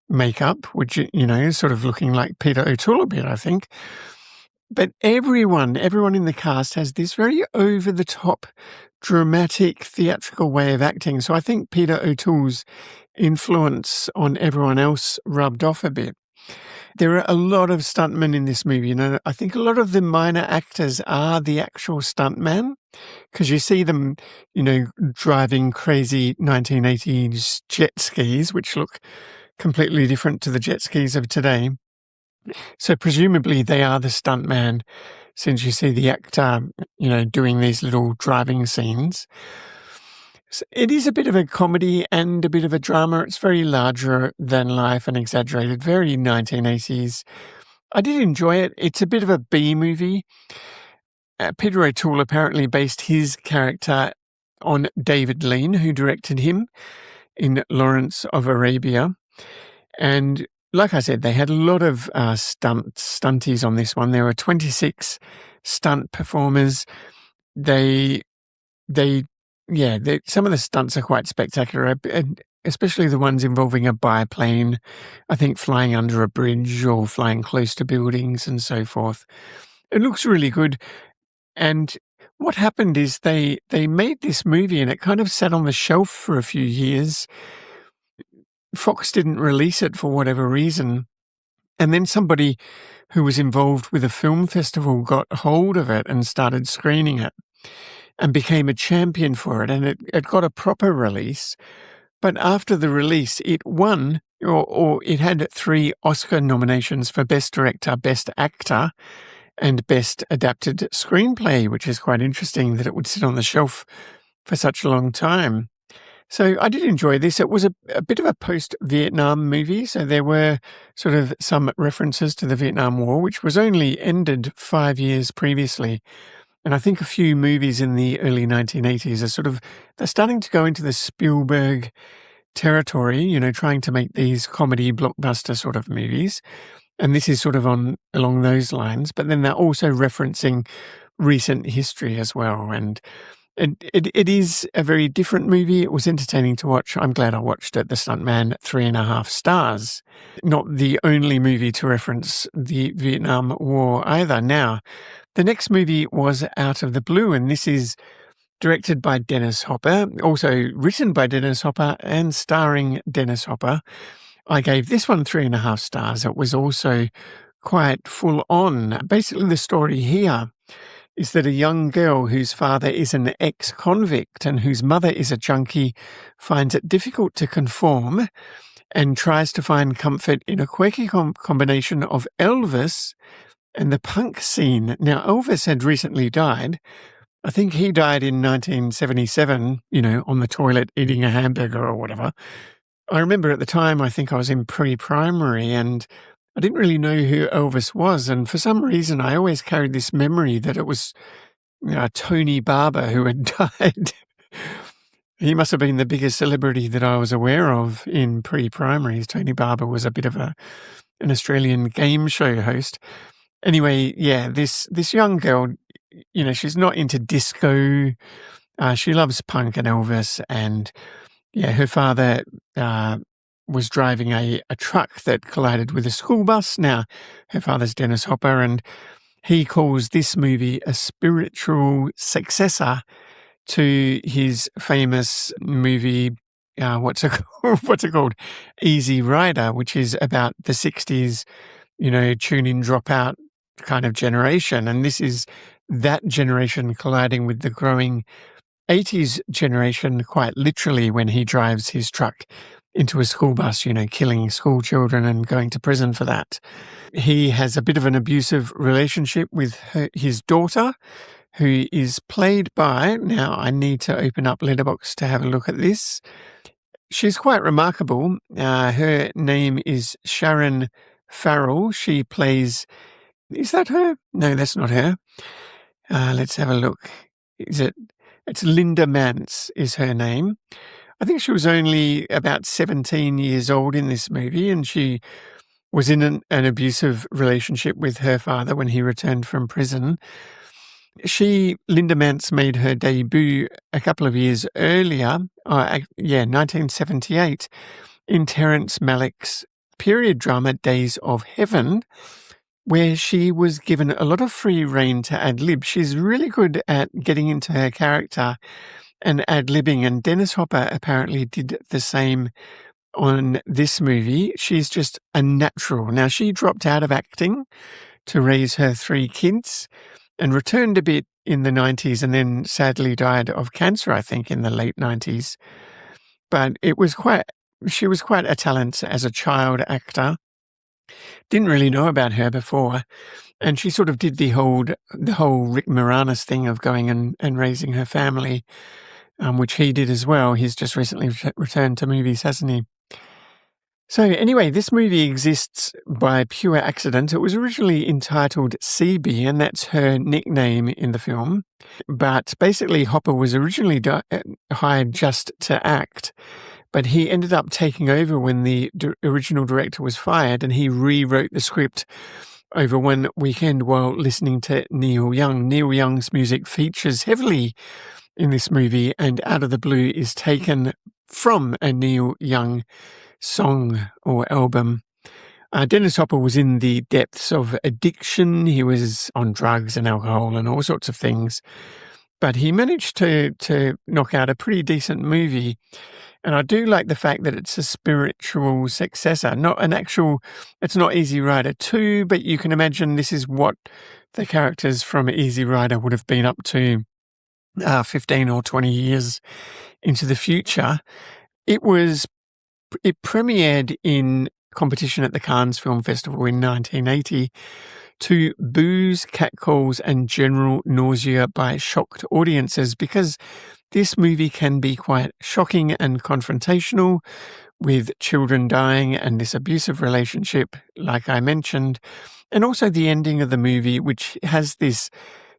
makeup, which, you know, is sort of looking like Peter O'Toole a bit, I think. But everyone in the cast has this very over-the-top, dramatic, theatrical way of acting. So I think Peter O'Toole's influence on everyone else rubbed off a bit. There are a lot of stuntmen in this movie. You know, I think a lot of the minor actors are the actual stuntman, because you see them, you know, driving crazy 1980s jet skis, which look completely different to the jet skis of today. So presumably they are the stuntman, since you see the actor, you know, doing these little driving scenes. So it is a bit of a comedy and a bit of a drama. It's very larger than life and exaggerated, very 1980s. I did enjoy it. It's a bit of a B movie. Peter O'Toole apparently based his character on David Lean, who directed him in Lawrence of Arabia. And like I said, they had a lot of stunties on this one. There were 26 stunt performers. Some of the stunts are quite spectacular, especially the ones involving a biplane, I think flying under a bridge or flying close to buildings and so forth. It looks really good. And what happened is they made this movie and it kind of sat on the shelf for a few years. Fox didn't release it for whatever reason. And then somebody who was involved with a film festival got hold of it and started screening it and became a champion for it. And it got a proper release. But after the release, it won, or it had 3 Oscar nominations for Best Director, Best Actor, and Best Adapted Screenplay, which is quite interesting that it would sit on the shelf for such a long time. So I did enjoy this. It was a bit of a post-Vietnam movie, so there were sort of some references to the Vietnam War, which was only ended 5 years previously. And I think a few movies in the early 1980s are they're starting to go into the Spielberg territory, you know, trying to make these comedy blockbuster sort of movies. And this is sort of along those lines. But then they're also referencing recent history as well. And it is a very different movie. It was entertaining to watch. I'm glad I watched it. The Stuntman, 3.5 stars. Not the only movie to reference the Vietnam War either. Now, the next movie was Out of the Blue, and this is directed by Dennis Hopper, also written by Dennis Hopper and starring Dennis Hopper. I gave this one 3.5 stars. It was also quite full on. Basically, the story here is that a young girl whose father is an ex-convict and whose mother is a junkie finds it difficult to conform and tries to find comfort in a quirky combination of Elvis and the punk scene. Now, Elvis had recently died. I think he died in 1977, you know, on the toilet eating a hamburger or whatever. I remember at the time, I think I was in pre-primary and I didn't really know who Elvis was. And for some reason, I always carried this memory that it was, you know, Tony Barber who had died. He must have been the biggest celebrity that I was aware of in pre-primary. Tony Barber was a bit of an Australian game show host. Anyway, yeah, this young girl, you know, she's not into disco. She loves punk and Elvis. And yeah, her father was driving a truck that collided with a school bus. Now, her father's Dennis Hopper, and he calls this movie a spiritual successor to his famous movie, what's it called? Easy Rider, which is about the 60s, you know, tune-in, drop-out kind of generation. And this is that generation colliding with the growing 80s generation, quite literally, when he drives his truck into a school bus, you know, killing school children and going to prison for that. He has a bit of an abusive relationship with his daughter, who is played by, now I need to open up Letterboxd to have a look at this. She's quite remarkable. Her name is Sharon Farrell. She plays, is that her? No, that's not her. Let's have a look. It's Linda Mance is her name. I think she was only about 17 years old in this movie, and she was in an abusive relationship with her father when he returned from prison. Linda Mance made her debut a couple of years earlier, 1978, in Terrence Malick's period drama Days of Heaven, where she was given a lot of free rein to ad-lib. She's really good at getting into her character and ad-libbing, and Dennis Hopper apparently did the same on this movie. She's just a natural. Now, she dropped out of acting to raise her 3 kids and returned a bit in the 90s and then sadly died of cancer, I think, in the late 90s. But she was quite a talent as a child actor. Didn't really know about her before. And she sort of did the whole Rick Moranis thing of going and raising her family, which he did as well. He's just recently returned to movies, hasn't he? So anyway, this movie exists by pure accident. It was originally entitled CB, and that's her nickname in the film. But basically, Hopper was originally hired just to act, but he ended up taking over when the original director was fired, and he rewrote the script over one weekend while listening to Neil Young. Neil Young's music features heavily in this movie, and Out of the Blue is taken from a Neil Young song or album. Dennis Hopper was in the depths of addiction. He was on drugs and alcohol and all sorts of things, but he managed to knock out a pretty decent movie. And I do like the fact that it's a spiritual successor, it's not Easy Rider 2, but you can imagine this is what the characters from Easy Rider would have been up to 15 or 20 years into the future. It premiered in competition at the Cannes Film Festival in 1980 to boos, catcalls, and general nausea by shocked audiences, because this movie can be quite shocking and confrontational, with children dying and this abusive relationship, like I mentioned, and also the ending of the movie, which has this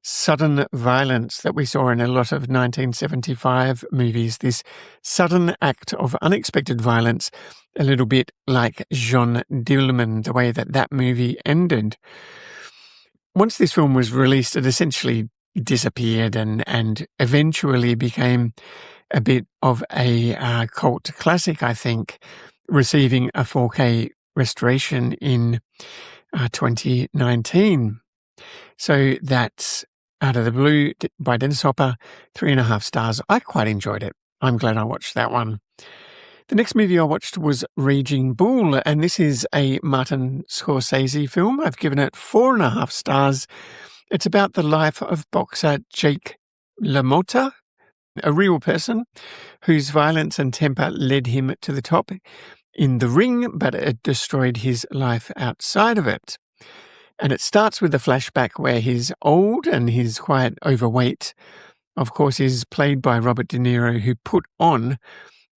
sudden violence that we saw in a lot of 1975 movies, this sudden act of unexpected violence, a little bit like Jean Dillman, the way that movie ended. Once this film was released, it essentially disappeared and eventually became a bit of a cult classic, I think, receiving a 4K restoration in 2019. So that's Out of the Blue by Dennis Hopper, 3.5 stars. I quite enjoyed it. I'm glad I watched that one. The next movie I watched was Raging Bull, and this is a Martin Scorsese film. I've given it 4.5 stars. It's about the life of boxer Jake LaMotta, a real person whose violence and temper led him to the top in the ring, but it destroyed his life outside of it. And it starts with a flashback where he's old and he's quite overweight. Of course, he's played by Robert De Niro, who put on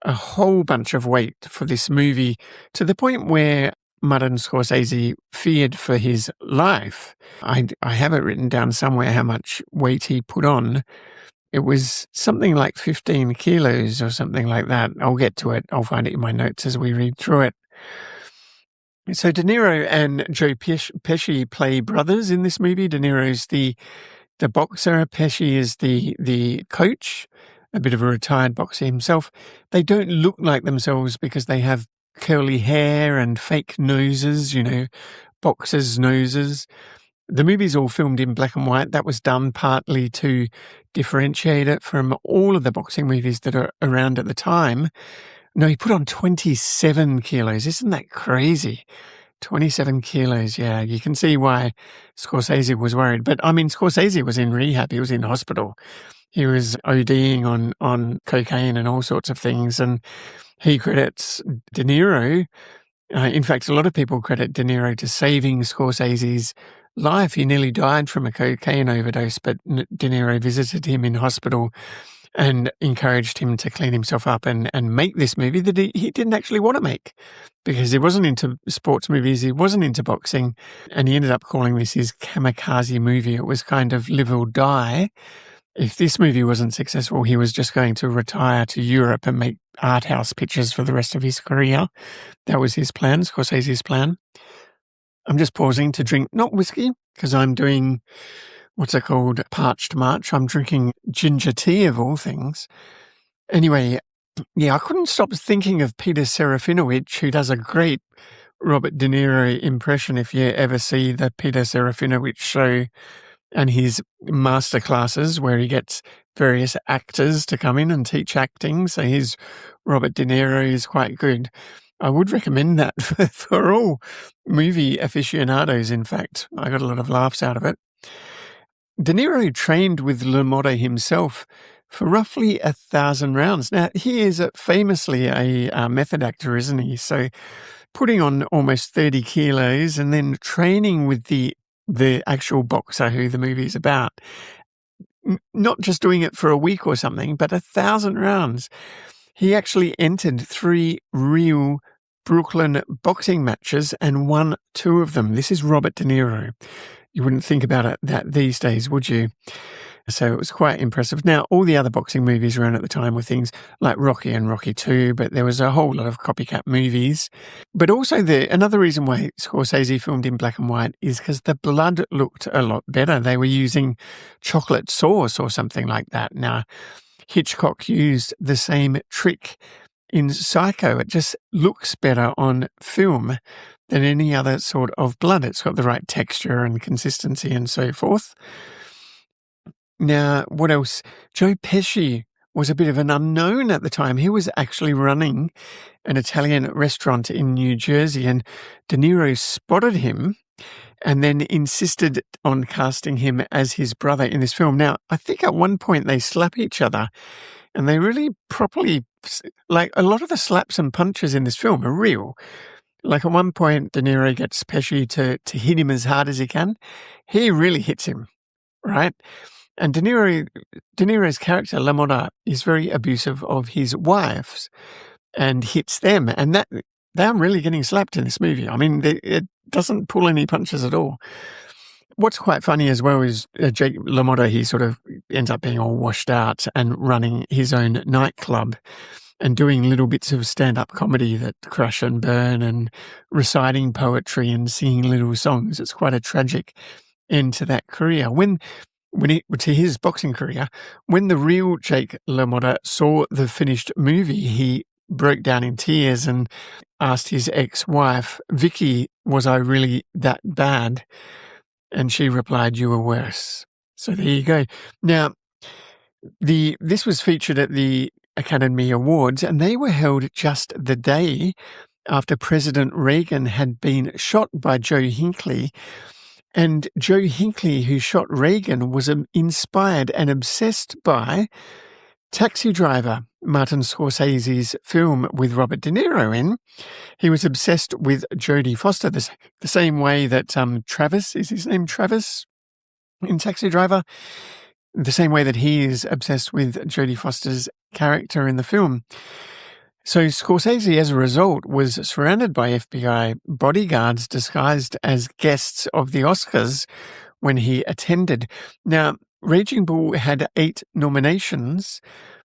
a whole bunch of weight for this movie to the point where Martin Scorsese feared for his life. I have it written down somewhere how much weight he put on. It was something like 15 kilos or something like that. I'll get to it. I'll find it in my notes as we read through it. So De Niro and Joe Pesci play brothers in this movie. De Niro's the boxer. Pesci is the coach, a bit of a retired boxer himself. They don't look like themselves because they have curly hair and fake noses, boxers' noses. The movie's all filmed in black and white. That was done partly to differentiate it from all of the boxing movies that are around at the time. No, he put on 27 kilos. Isn't that crazy? 27 kilos, yeah. You can see why Scorsese was worried. But, Scorsese was in rehab. He was in hospital. He was ODing on cocaine and all sorts of things. And he credits De Niro. In fact, a lot of people credit De Niro to saving Scorsese's life. He nearly died from a cocaine overdose, but De Niro visited him in hospital and encouraged him to clean himself up and make this movie that he didn't actually want to make because he wasn't into sports movies, he wasn't into boxing, and he ended up calling this his kamikaze movie. It was kind of live or die. If this movie wasn't successful, he was just going to retire to Europe and make art house pictures for the rest of his career. That was his plan, Scorsese's plan. I'm just pausing to drink, not whiskey, because I'm doing what's it called, parched March. I'm drinking ginger tea of all things. Anyway, yeah, I couldn't stop thinking of Peter Serafinowicz, who does a great Robert De Niro impression if you ever see the Peter Serafinowicz show and his master classes where he gets various actors to come in and teach acting. So his Robert De Niro is quite good. I would recommend that for all movie aficionados, in fact. I got a lot of laughs out of it. De Niro trained with LaMotta himself for roughly 1,000 rounds. Now, he is famously a method actor, isn't he? So putting on almost 30 kilos and then training with the actual boxer who the movie's about, not just doing it for a week or something, but 1,000 rounds. He actually entered 3 real Brooklyn boxing matches and won 2 of them. This is Robert De Niro. You wouldn't think about that these days, would you? So it was quite impressive. Now, all the other boxing movies around at the time were things like Rocky and Rocky 2, but there was a whole lot of copycat movies. But also another reason why Scorsese filmed in black and white is because the blood looked a lot better. They were using chocolate sauce or something like that. Now, Hitchcock used the same trick in Psycho. It just looks better on film than any other sort of blood. It's got the right texture and consistency and so forth. Now, what else? Joe Pesci was a bit of an unknown at the time. He was actually running an Italian restaurant in New Jersey, and De Niro spotted him and then insisted on casting him as his brother in this film. Now, I think at one point they slap each other, and they really properly, like a lot of the slaps and punches in this film are real. Like at one point, De Niro gets Pesci to hit him as hard as he can. He really hits him, right? And De Niro's character, LaMotta, is very abusive of his wives and hits them. And that they're really getting slapped in this movie. I mean, it doesn't pull any punches at all. What's quite funny as well is Jake LaMotta, he sort of ends up being all washed out and running his own nightclub and doing little bits of stand-up comedy that crash and burn and reciting poetry and singing little songs. It's quite a tragic end to that career. To his boxing career, when the real Jake LaMotta saw the finished movie, he broke down in tears and asked his ex-wife, Vicky, was I really that bad? And she replied, you were worse. So there you go. Now, this was featured at the Academy Awards, and they were held just the day after President Reagan had been shot by Joe Hinckley. And Joe Hinckley, who shot Reagan, was inspired and obsessed by Taxi Driver, Martin Scorsese's film with Robert De Niro in. He was obsessed with Jodie Foster, the same way that Travis, is his name Travis in Taxi Driver? The same way that he is obsessed with Jodie Foster's character in the film. So Scorsese, as a result, was surrounded by FBI bodyguards disguised as guests of the Oscars when he attended. Now, Raging Bull had 8 nominations,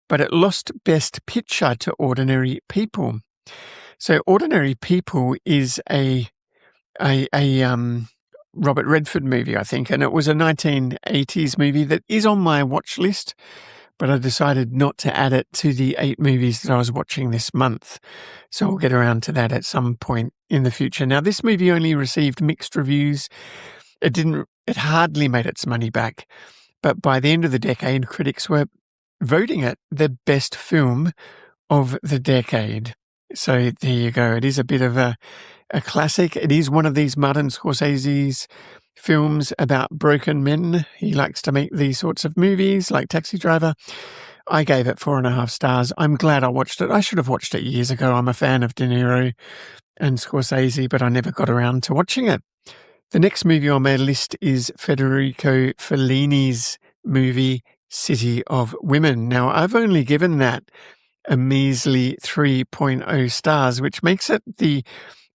but it lost Best Picture to Ordinary People. So Ordinary People is a Robert Redford movie, I think, and it was a 1980s movie that is on my watch list, but I decided not to add it to the 8 movies that I was watching this month. So I'll get around to that at some point in the future. Now, this movie only received mixed reviews. It hardly made its money back. But by the end of the decade, critics were voting it the best film of the decade. So there you go. It is a bit of a classic. It is one of these Martin Scorsese's films about broken men. He likes to make these sorts of movies like Taxi Driver. I gave it 4.5 stars. I'm glad I watched it. I should have watched it years ago. I'm a fan of De Niro and Scorsese, but I never got around to watching it. The next movie on my list is Federico Fellini's movie City of Women. Now, I've only given that a measly 3.0 stars, which makes it the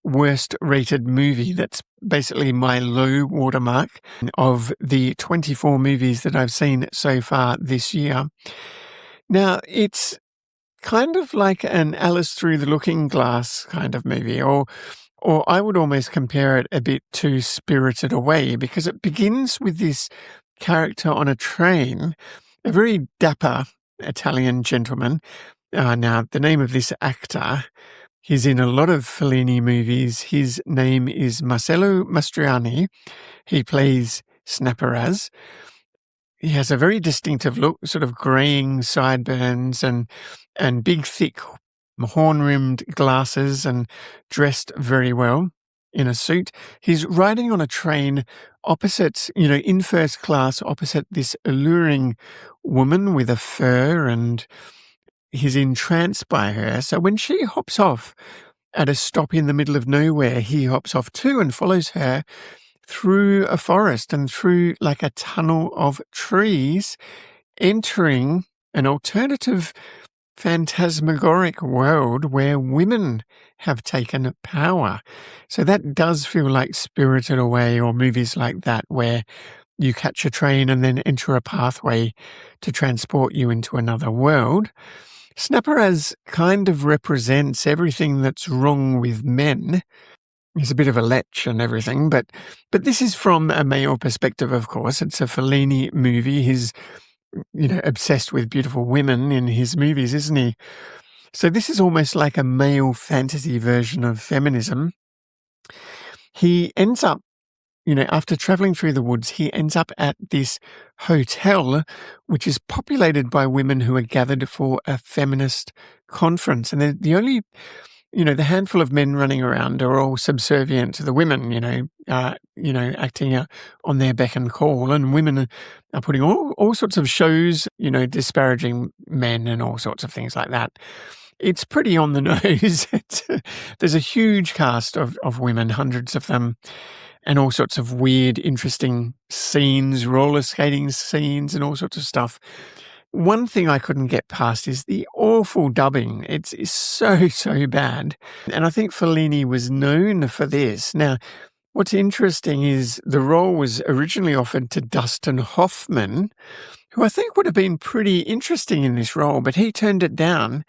worst rated movie. That's basically my low watermark of the 24 movies that I've seen so far this year. Now, it's kind of like an Alice Through the Looking Glass kind of movie, or I would almost compare it a bit to Spirited Away, because it begins with this character on a train, a very dapper Italian gentleman. Now, the name of this actor, he's in a lot of Fellini movies. His name is Marcello Mastroianni. He plays Snapperaz. He has a very distinctive look, sort of greying sideburns and big, thick horn-rimmed glasses, and dressed very well in a suit. He's riding on a train opposite, in first class, opposite this alluring woman with a fur, and he's entranced by her. So when she hops off at a stop in the middle of nowhere, he hops off too and follows her through a forest and through like a tunnel of trees, entering an alternative phantasmagoric world where women have taken power. So that does feel like Spirited Away or movies like that, where you catch a train and then enter a pathway to transport you into another world. Snapperaz kind of represents everything that's wrong with men. He's a bit of a lech and everything, but this is from a male perspective, of course. It's a Fellini movie. He's obsessed with beautiful women in his movies, isn't he? So this is almost like a male fantasy version of feminism. He ends up, after traveling through the woods, he ends up at this hotel, which is populated by women who are gathered for a feminist conference. And they're the only, the handful of men running around are all subservient to the women, acting on their beck and call. And women are putting all sorts of shows, disparaging men and all sorts of things like that. It's pretty on the nose. There's a huge cast of women, hundreds of them, and all sorts of weird, interesting scenes, roller skating scenes and all sorts of stuff. One thing I couldn't get past is the awful dubbing. It's so bad. And I think Fellini was known for this. Now, What's interesting is the role was originally offered to Dustin Hoffman, who I think would have been pretty interesting in this role, but he turned it down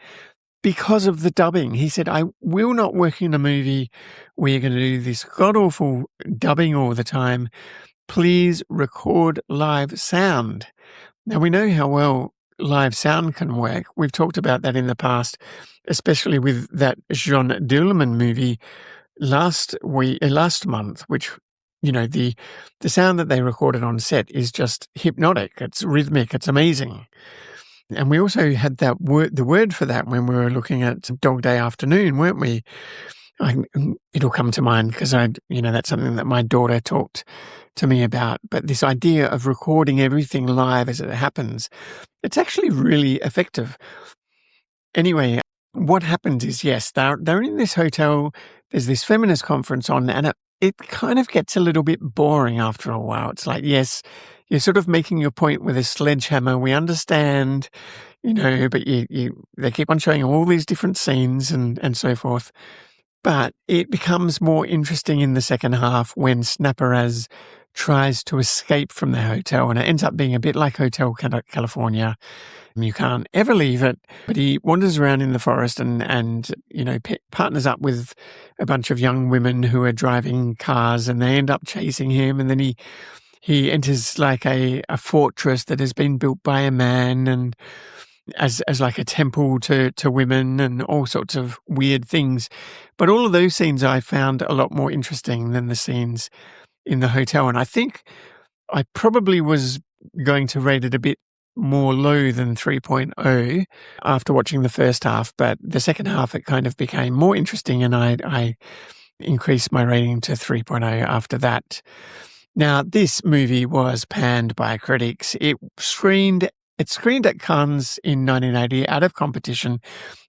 because of the dubbing. He said, I will not work in a movie where you're going to do this god-awful dubbing all the time. Please record live sound. Now, we know how well live sound can work. We've talked about that in the past, especially with that Jean Dillman movie last month, which, you know, the sound that they recorded on set is just hypnotic. It's rhythmic. It's amazing. And we also had the word for that when we were looking at Dog Day Afternoon, weren't we? It'll come to mind because that's something that my daughter talked to me about. But this idea of recording everything live as it happens, it's actually really effective. Anyway, what happens is, yes, they're in this hotel. There's this feminist conference on, and it kind of gets a little bit boring after a while. It's like, yes, you're sort of making your point with a sledgehammer. We understand, but they keep on showing all these different scenes and so forth. But it becomes more interesting in the second half when Snapperaz tries to escape from the hotel, and it ends up being a bit like Hotel California. You can't ever leave it, but he wanders around in the forest and partners up with a bunch of young women who are driving cars, and they end up chasing him, and then he enters like a fortress that has been built by a man, and as like a temple to women and all sorts of weird things. But all of those scenes I found a lot more interesting than the scenes in the hotel. And I think I probably was going to rate it a bit more low than 3.0 after watching the first half, but the second half it kind of became more interesting, and I increased my rating to 3.0 after that. Now, this movie was panned by critics. It screened at Cannes in 1980 out of competition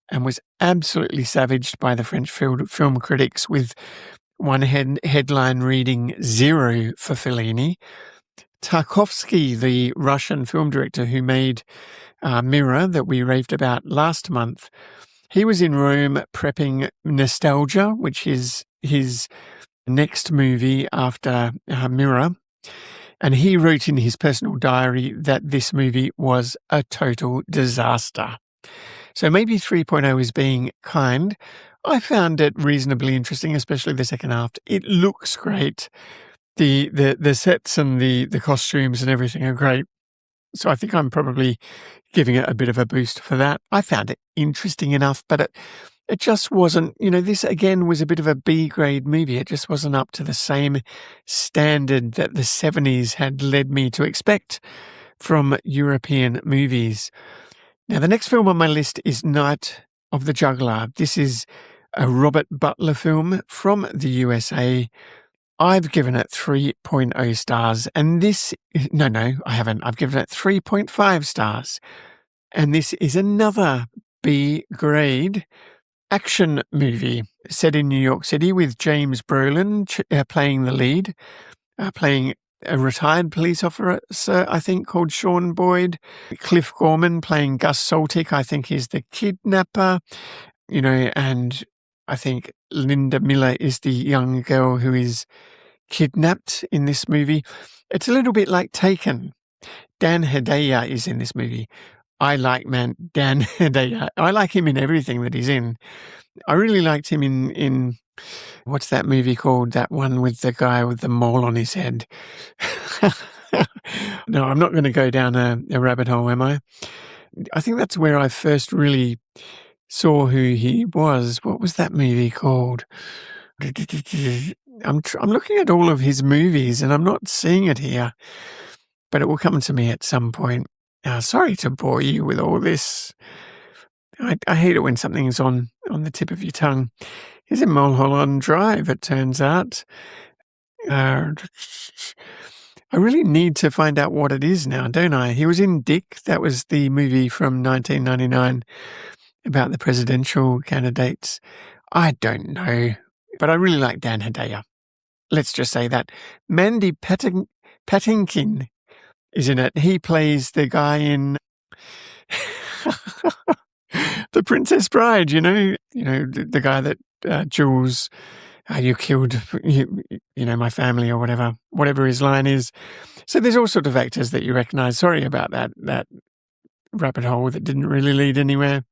and was absolutely savaged by the French film critics, with one headline reading 0 for Fellini. Tarkovsky, the Russian film director who made Mirror that we raved about last month, he was in Rome prepping Nostalgia, which is his next movie after Mirror. And he wrote in his personal diary that this movie was a total disaster. So maybe 3.0 is being kind. I found it reasonably interesting, especially the second half. It looks great. The sets and the costumes and everything are great. So I think I'm probably giving it a bit of a boost for that. I found it interesting enough, but it just wasn't, this again was a bit of a B-grade movie. It just wasn't up to the same standard that the 70s had led me to expect from European movies. Now, the next film on my list is Night of the Juggler. This is a Robert Butler film from the USA. I've given it 3.0 stars, and I haven't. I've given it 3.5 stars. And this is another B-grade action movie set in New York City with James Brolin playing the lead, playing a retired police officer, I think, called Sean Boyd. Cliff Gorman playing Gus Soltic, I think, is the kidnapper, and I think Linda Miller is the young girl who is kidnapped in this movie. It's a little bit like Taken. Dan Hedaya is in this movie. I like Dan Hedaya. I like him in everything that he's in. I really liked him in what's that movie called? That one with the guy with the mole on his head. No, I'm not going to go down a rabbit hole, am I? I think that's where I first really saw who he was. What was that movie called? I'm looking at all of his movies and I'm not seeing it here, but it will come to me at some point. Sorry to bore you with all this. I hate it when something's on the tip of your tongue. He's in Mulholland Drive, it turns out. I really need to find out what it is now, don't I? He was in Dick. That was the movie from 1999 about the presidential candidates. I don't know, but I really like Dan Hedaya. Let's just say that. Mandy Patinkin is in it. He plays the guy in The Princess Bride, the guy that Jules you killed, my family or whatever his line is. So there's all sorts of actors that you recognise. Sorry about that rabbit hole that didn't really lead anywhere.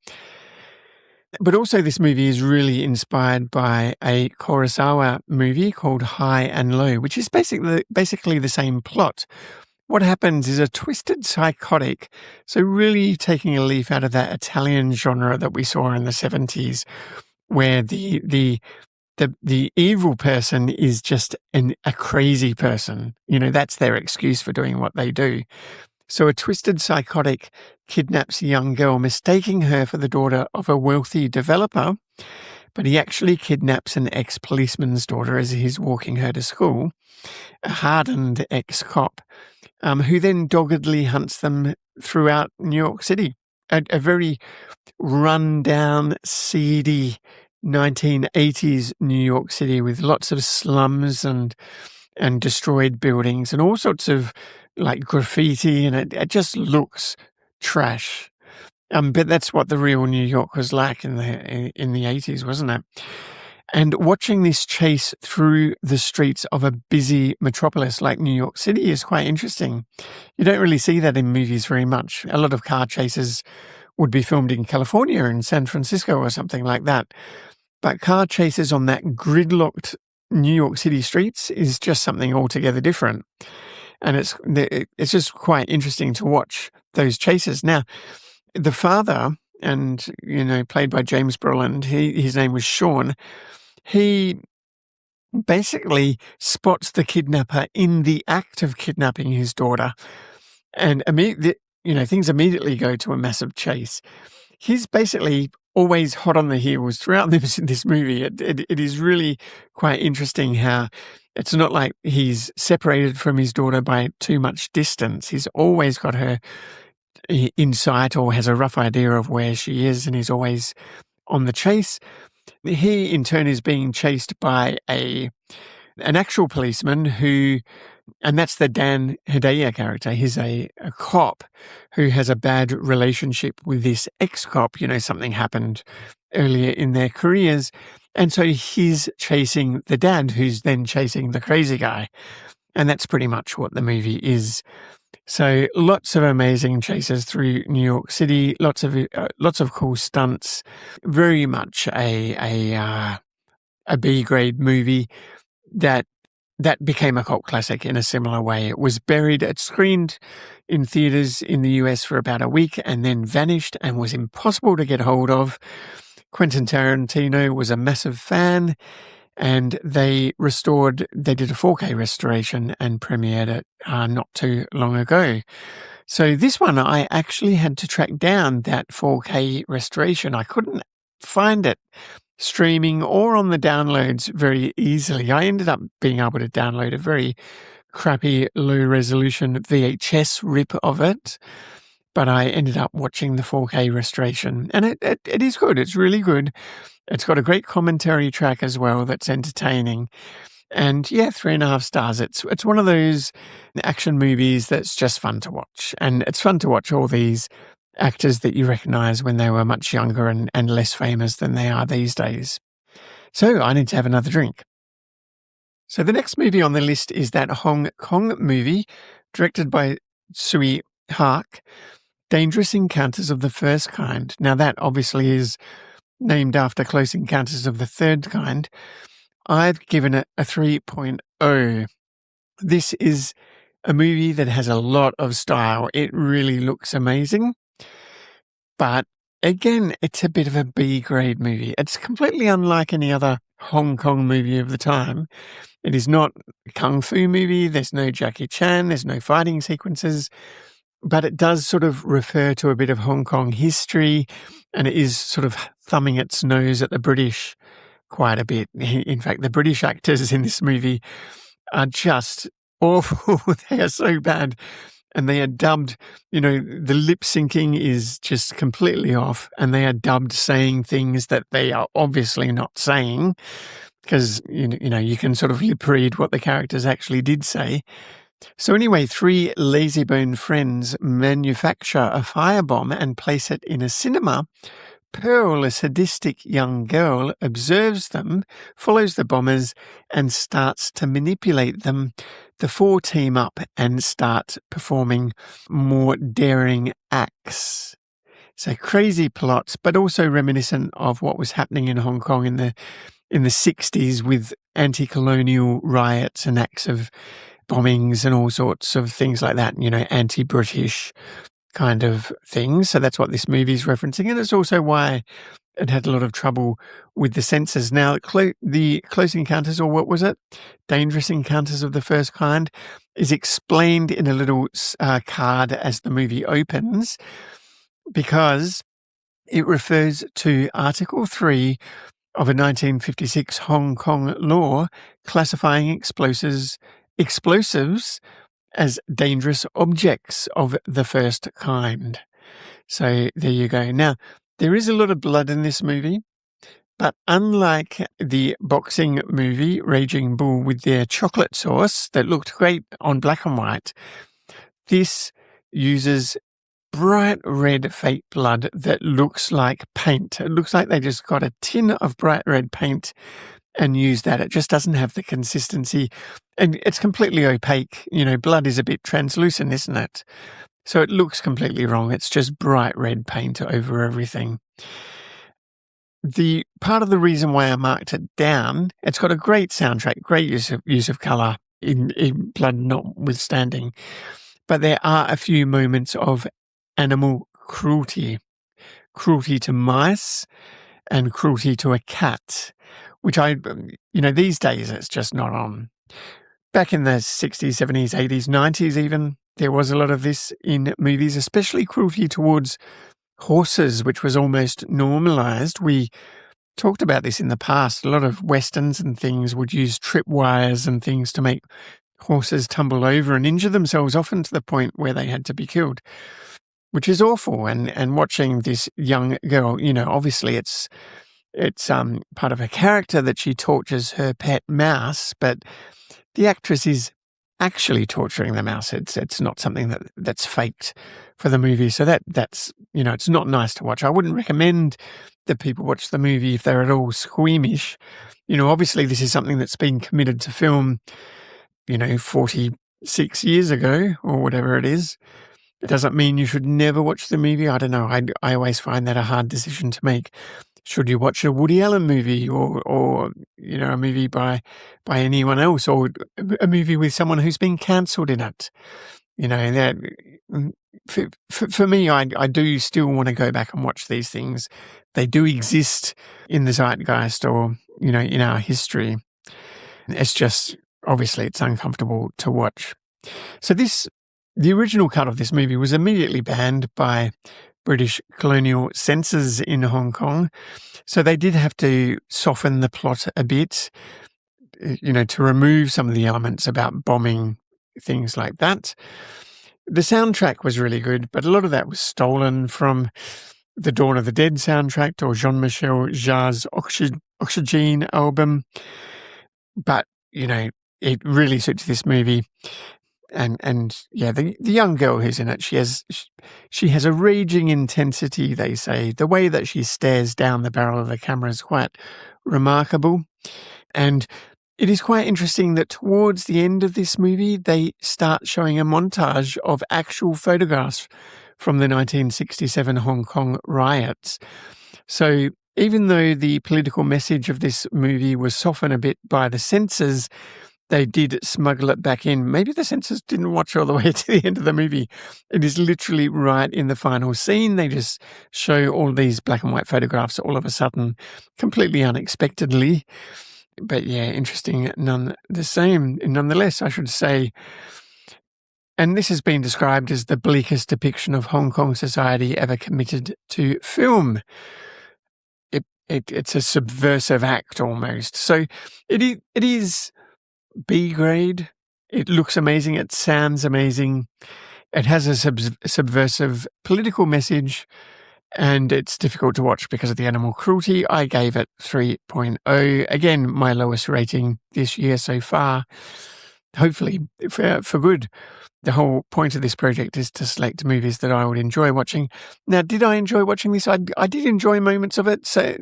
But also this movie is really inspired by a Kurosawa movie called High and Low, which is basically the same plot. What happens is a twisted psychotic, so really taking a leaf out of that Italian genre that we saw in the 70s, where the evil person is just a crazy person. That's their excuse for doing what they do. So a twisted psychotic kidnaps a young girl, mistaking her for the daughter of a wealthy developer, but he actually kidnaps an ex-policeman's daughter as he's walking her to school, a hardened ex-cop, who then doggedly hunts them throughout New York City. A very run-down, seedy 1980s New York City with lots of slums and destroyed buildings and all sorts of like graffiti, and it just looks trash. But that's what the real New York was like in the 80s, wasn't it? And watching this chase through the streets of a busy metropolis like New York City is quite interesting. You don't really see that in movies very much. A lot of car chases would be filmed in California and San Francisco or something like that. But car chases on that gridlocked New York City streets is just something altogether different. And it's just quite interesting to watch those chases. Now, the father, and played by James Brolin, his name was Sean. He basically spots the kidnapper in the act of kidnapping his daughter, and things immediately go to a massive chase. He's basically always hot on the heels throughout this movie. It is really quite interesting how it's not like he's separated from his daughter by too much distance. He's always got her in sight or has a rough idea of where she is, and he's always on the chase. He, in turn, is being chased by an actual policeman who, and that's the Dan Hedaya character. He's a cop who has a bad relationship with this ex-cop. Something happened earlier in their careers. And so he's chasing the dad, who's then chasing the crazy guy. And that's pretty much what the movie is. So lots of amazing chases through New York City, lots of cool stunts, very much a B-grade movie that became a cult classic in a similar way. It screened in theaters in the US for about a week and then vanished and was impossible to get hold of. Quentin Tarantino was a massive fan, and they did a 4K restoration and premiered it not too long ago. So this one, I actually had to track down that 4K restoration. I couldn't find it streaming or on the downloads very easily. I ended up being able to download a very crappy low-resolution VHS rip of it, but I ended up watching the 4K restoration, and it is good. It's really good. It's got a great commentary track as well that's entertaining. And 3.5 stars. It's one of those action movies that's just fun to watch. And it's fun to watch all these actors that you recognise when they were much younger and less famous than they are these days. So I need to have another drink. So the next movie on the list is that Hong Kong movie directed by Tsui, Hark, Dangerous Encounters of the First Kind. Now that obviously is named after Close Encounters of the Third Kind. I've given it a 3.0. This is a movie that has a lot of style. It really looks amazing. But again, it's a bit of a B-grade movie. It's completely unlike any other Hong Kong movie of the time. It is not a kung fu movie. There's no Jackie Chan. There's no fighting sequences. But it does sort of refer to a bit of Hong Kong history, and it is sort of thumbing its nose at the British quite a bit. In fact, the British actors in this movie are just awful. They are so bad. And they are dubbed, the lip syncing is just completely off, and they are dubbed saying things that they are obviously not saying, because, you can sort of lip read what the characters actually did say. So anyway, 3 lazy-bone friends manufacture a firebomb and place it in a cinema Pearl, a sadistic young girl, observes them, follows the bombers, and starts to manipulate them. The four team up and start performing more daring acts. So crazy plots, but also reminiscent of what was happening in Hong Kong in the 60s with anti-colonial riots and acts of bombings and all sorts of things like that, anti-British kind of things. So that's what this movie is referencing. And it's also why it had a lot of trouble with the censors. Now, the Close Encounters, or what was it? Dangerous Encounters of the First Kind, is explained in a little card as the movie opens, because it refers to Article 3 of a 1956 Hong Kong law classifying explosives as dangerous objects of the first kind. So there you go. Now, there is a lot of blood in this movie, but unlike the boxing movie Raging Bull with their chocolate sauce that looked great on black and white, this uses bright red fake blood that looks like paint. It looks like they just got a tin of bright red paint and used that. It just doesn't have the consistency, and it's completely opaque. Blood is a bit translucent, isn't it? So it looks completely wrong. It's just bright red paint over everything. The part of the reason why I marked it down, it's got a great soundtrack, great use of colour in blood notwithstanding, but there are a few moments of animal cruelty to mice and cruelty to a cat, which these days it's just not on. Back in the 60s, 70s, 80s, 90s even, there was a lot of this in movies, especially cruelty towards horses, which was almost normalised. We talked about this in the past. A lot of westerns and things would use tripwires and things to make horses tumble over and injure themselves, often to the point where they had to be killed, which is awful. And watching this young girl, obviously it's part of a character that she tortures her pet mouse, but the actress is actually torturing the mouse. It's not something that's faked for the movie. So that's it's not nice to watch. I wouldn't recommend that people watch the movie if they're at all squeamish. Obviously this is something that's been committed to film, 46 years ago or whatever it is. It doesn't mean you should never watch the movie. I don't know. I always find that a hard decision to make. Should you watch a Woody Allen movie or a movie by anyone else, or a movie with someone who's been cancelled in it? That for me, I do still want to go back and watch these things. They do exist in the zeitgeist or, in our history. It's just, obviously, it's uncomfortable to watch. So the original cut of this movie was immediately banned by British colonial censors in Hong Kong. So they did have to soften the plot a bit, to remove some of the elements about bombing, things like that. The soundtrack was really good, but a lot of that was stolen from the Dawn of the Dead soundtrack or Jean-Michel Jarre's Oxygen album. But, it really suits this movie. And the young girl who's in it, she has a raging intensity, they say. The way that she stares down the barrel of the camera is quite remarkable. And it is quite interesting that towards the end of this movie, they start showing a montage of actual photographs from the 1967 Hong Kong riots. So even though the political message of this movie was softened a bit by the censors, they did smuggle it back in. Maybe the censors didn't watch all the way to the end of the movie. It is literally right in the final scene. They just show all these black and white photographs all of a sudden, completely unexpectedly. But yeah, interesting nonetheless, I should say. And this has been described as the bleakest depiction of Hong Kong society ever committed to film. It's a subversive act almost. So it is B grade. It looks amazing. It sounds amazing. It has a subversive political message, and it's difficult to watch because of the animal cruelty. I gave it 3.0. Again, my lowest rating this year so far. Hopefully for good. the whole point of this project is to select movies that I would enjoy watching. Now, did I enjoy watching this? I did enjoy moments of it. So,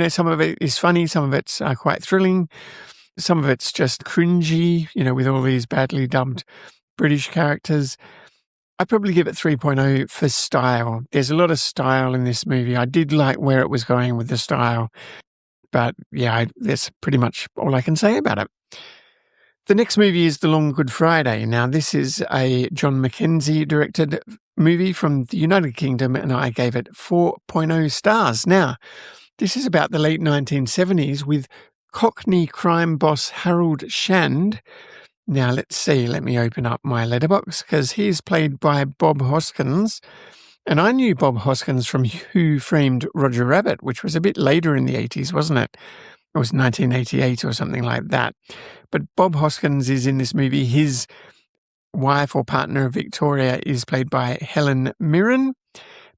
some of it is funny, some of it's quite thrilling, some of it's just cringy, with all these badly dubbed British characters. I'd probably give it 3.0 for style. There's a lot of style in this movie. I did like where it was going with the style, but that's pretty much all I can say about it. The next movie is The Long Good Friday. Now, this is a John Mackenzie directed movie from the United Kingdom, and I gave it 4.0 stars. Now, this is about the late 1970s with Cockney crime boss Harold Shand. Now, let's see. Let me open up my Letterboxd, because he's played by Bob Hoskins. And I knew Bob Hoskins from Who Framed Roger Rabbit, which was a bit later in the 80s, wasn't it? It was 1988 or something like that. But Bob Hoskins is in this movie. His wife or partner, Victoria, is played by Helen Mirren.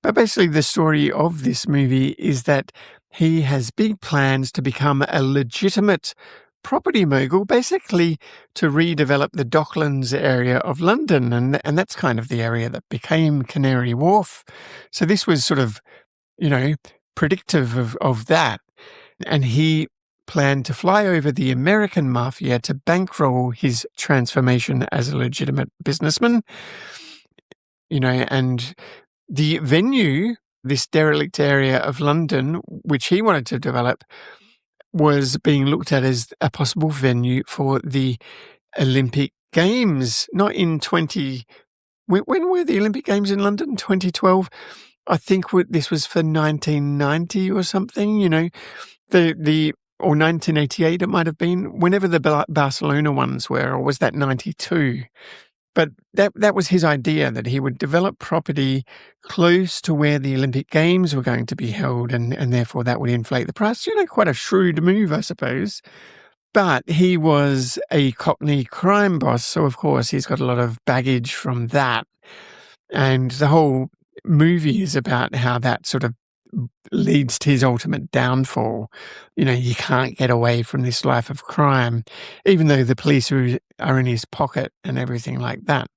But basically the story of this movie is that he has big plans to become a legitimate property mogul, basically to redevelop the Docklands area of London. And that's kind of the area that became Canary Wharf. So this was sort of, predictive of that. And he planned to fly over the American mafia to bankroll his transformation as a legitimate businessman. And the venue, this derelict area of London, which he wanted to develop, was being looked at as a possible venue for the Olympic Games. Not in when were the Olympic Games in London? 2012? I think this was for 1990 or something, or 1988 it might have been, whenever the Barcelona ones were, or was that 92? But that was his idea, that he would develop property close to where the Olympic Games were going to be held, and therefore that would inflate the price. Quite a shrewd move, I suppose. But he was a Cockney crime boss, so of course he's got a lot of baggage from that. And the whole movie is about how that sort of leads to his ultimate downfall. You can't get away from this life of crime, even though the police are in his pocket and everything like that.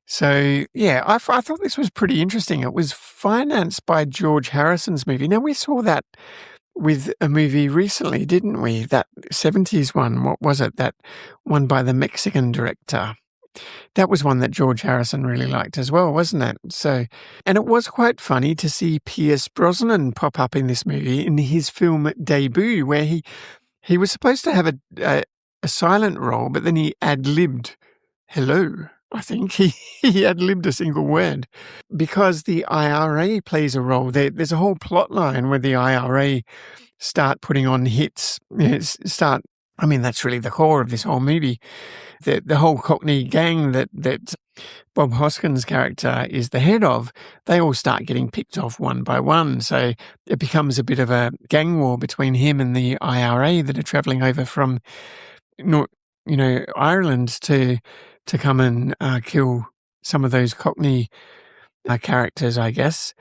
So, I thought this was pretty interesting. It was financed by George Harrison's movie. Now, we saw that with a movie recently, didn't we? That 70s one. What was it? That one by the Mexican director. That was one that George Harrison really liked as well, wasn't it? So, and it was quite funny to see Pierce Brosnan pop up in this movie in his film debut, where he was supposed to have a silent role, but then he ad-libbed hello. I think he ad-libbed a single word, because the IRA plays a role. There's a whole plot line where the IRA start putting on hits. That's really the core of this whole movie. The whole Cockney gang that Bob Hoskins' character is the head of, they all start getting picked off one by one. So it becomes a bit of a gang war between him and the IRA that are travelling over from, Ireland to come and kill some of those Cockney characters, I guess.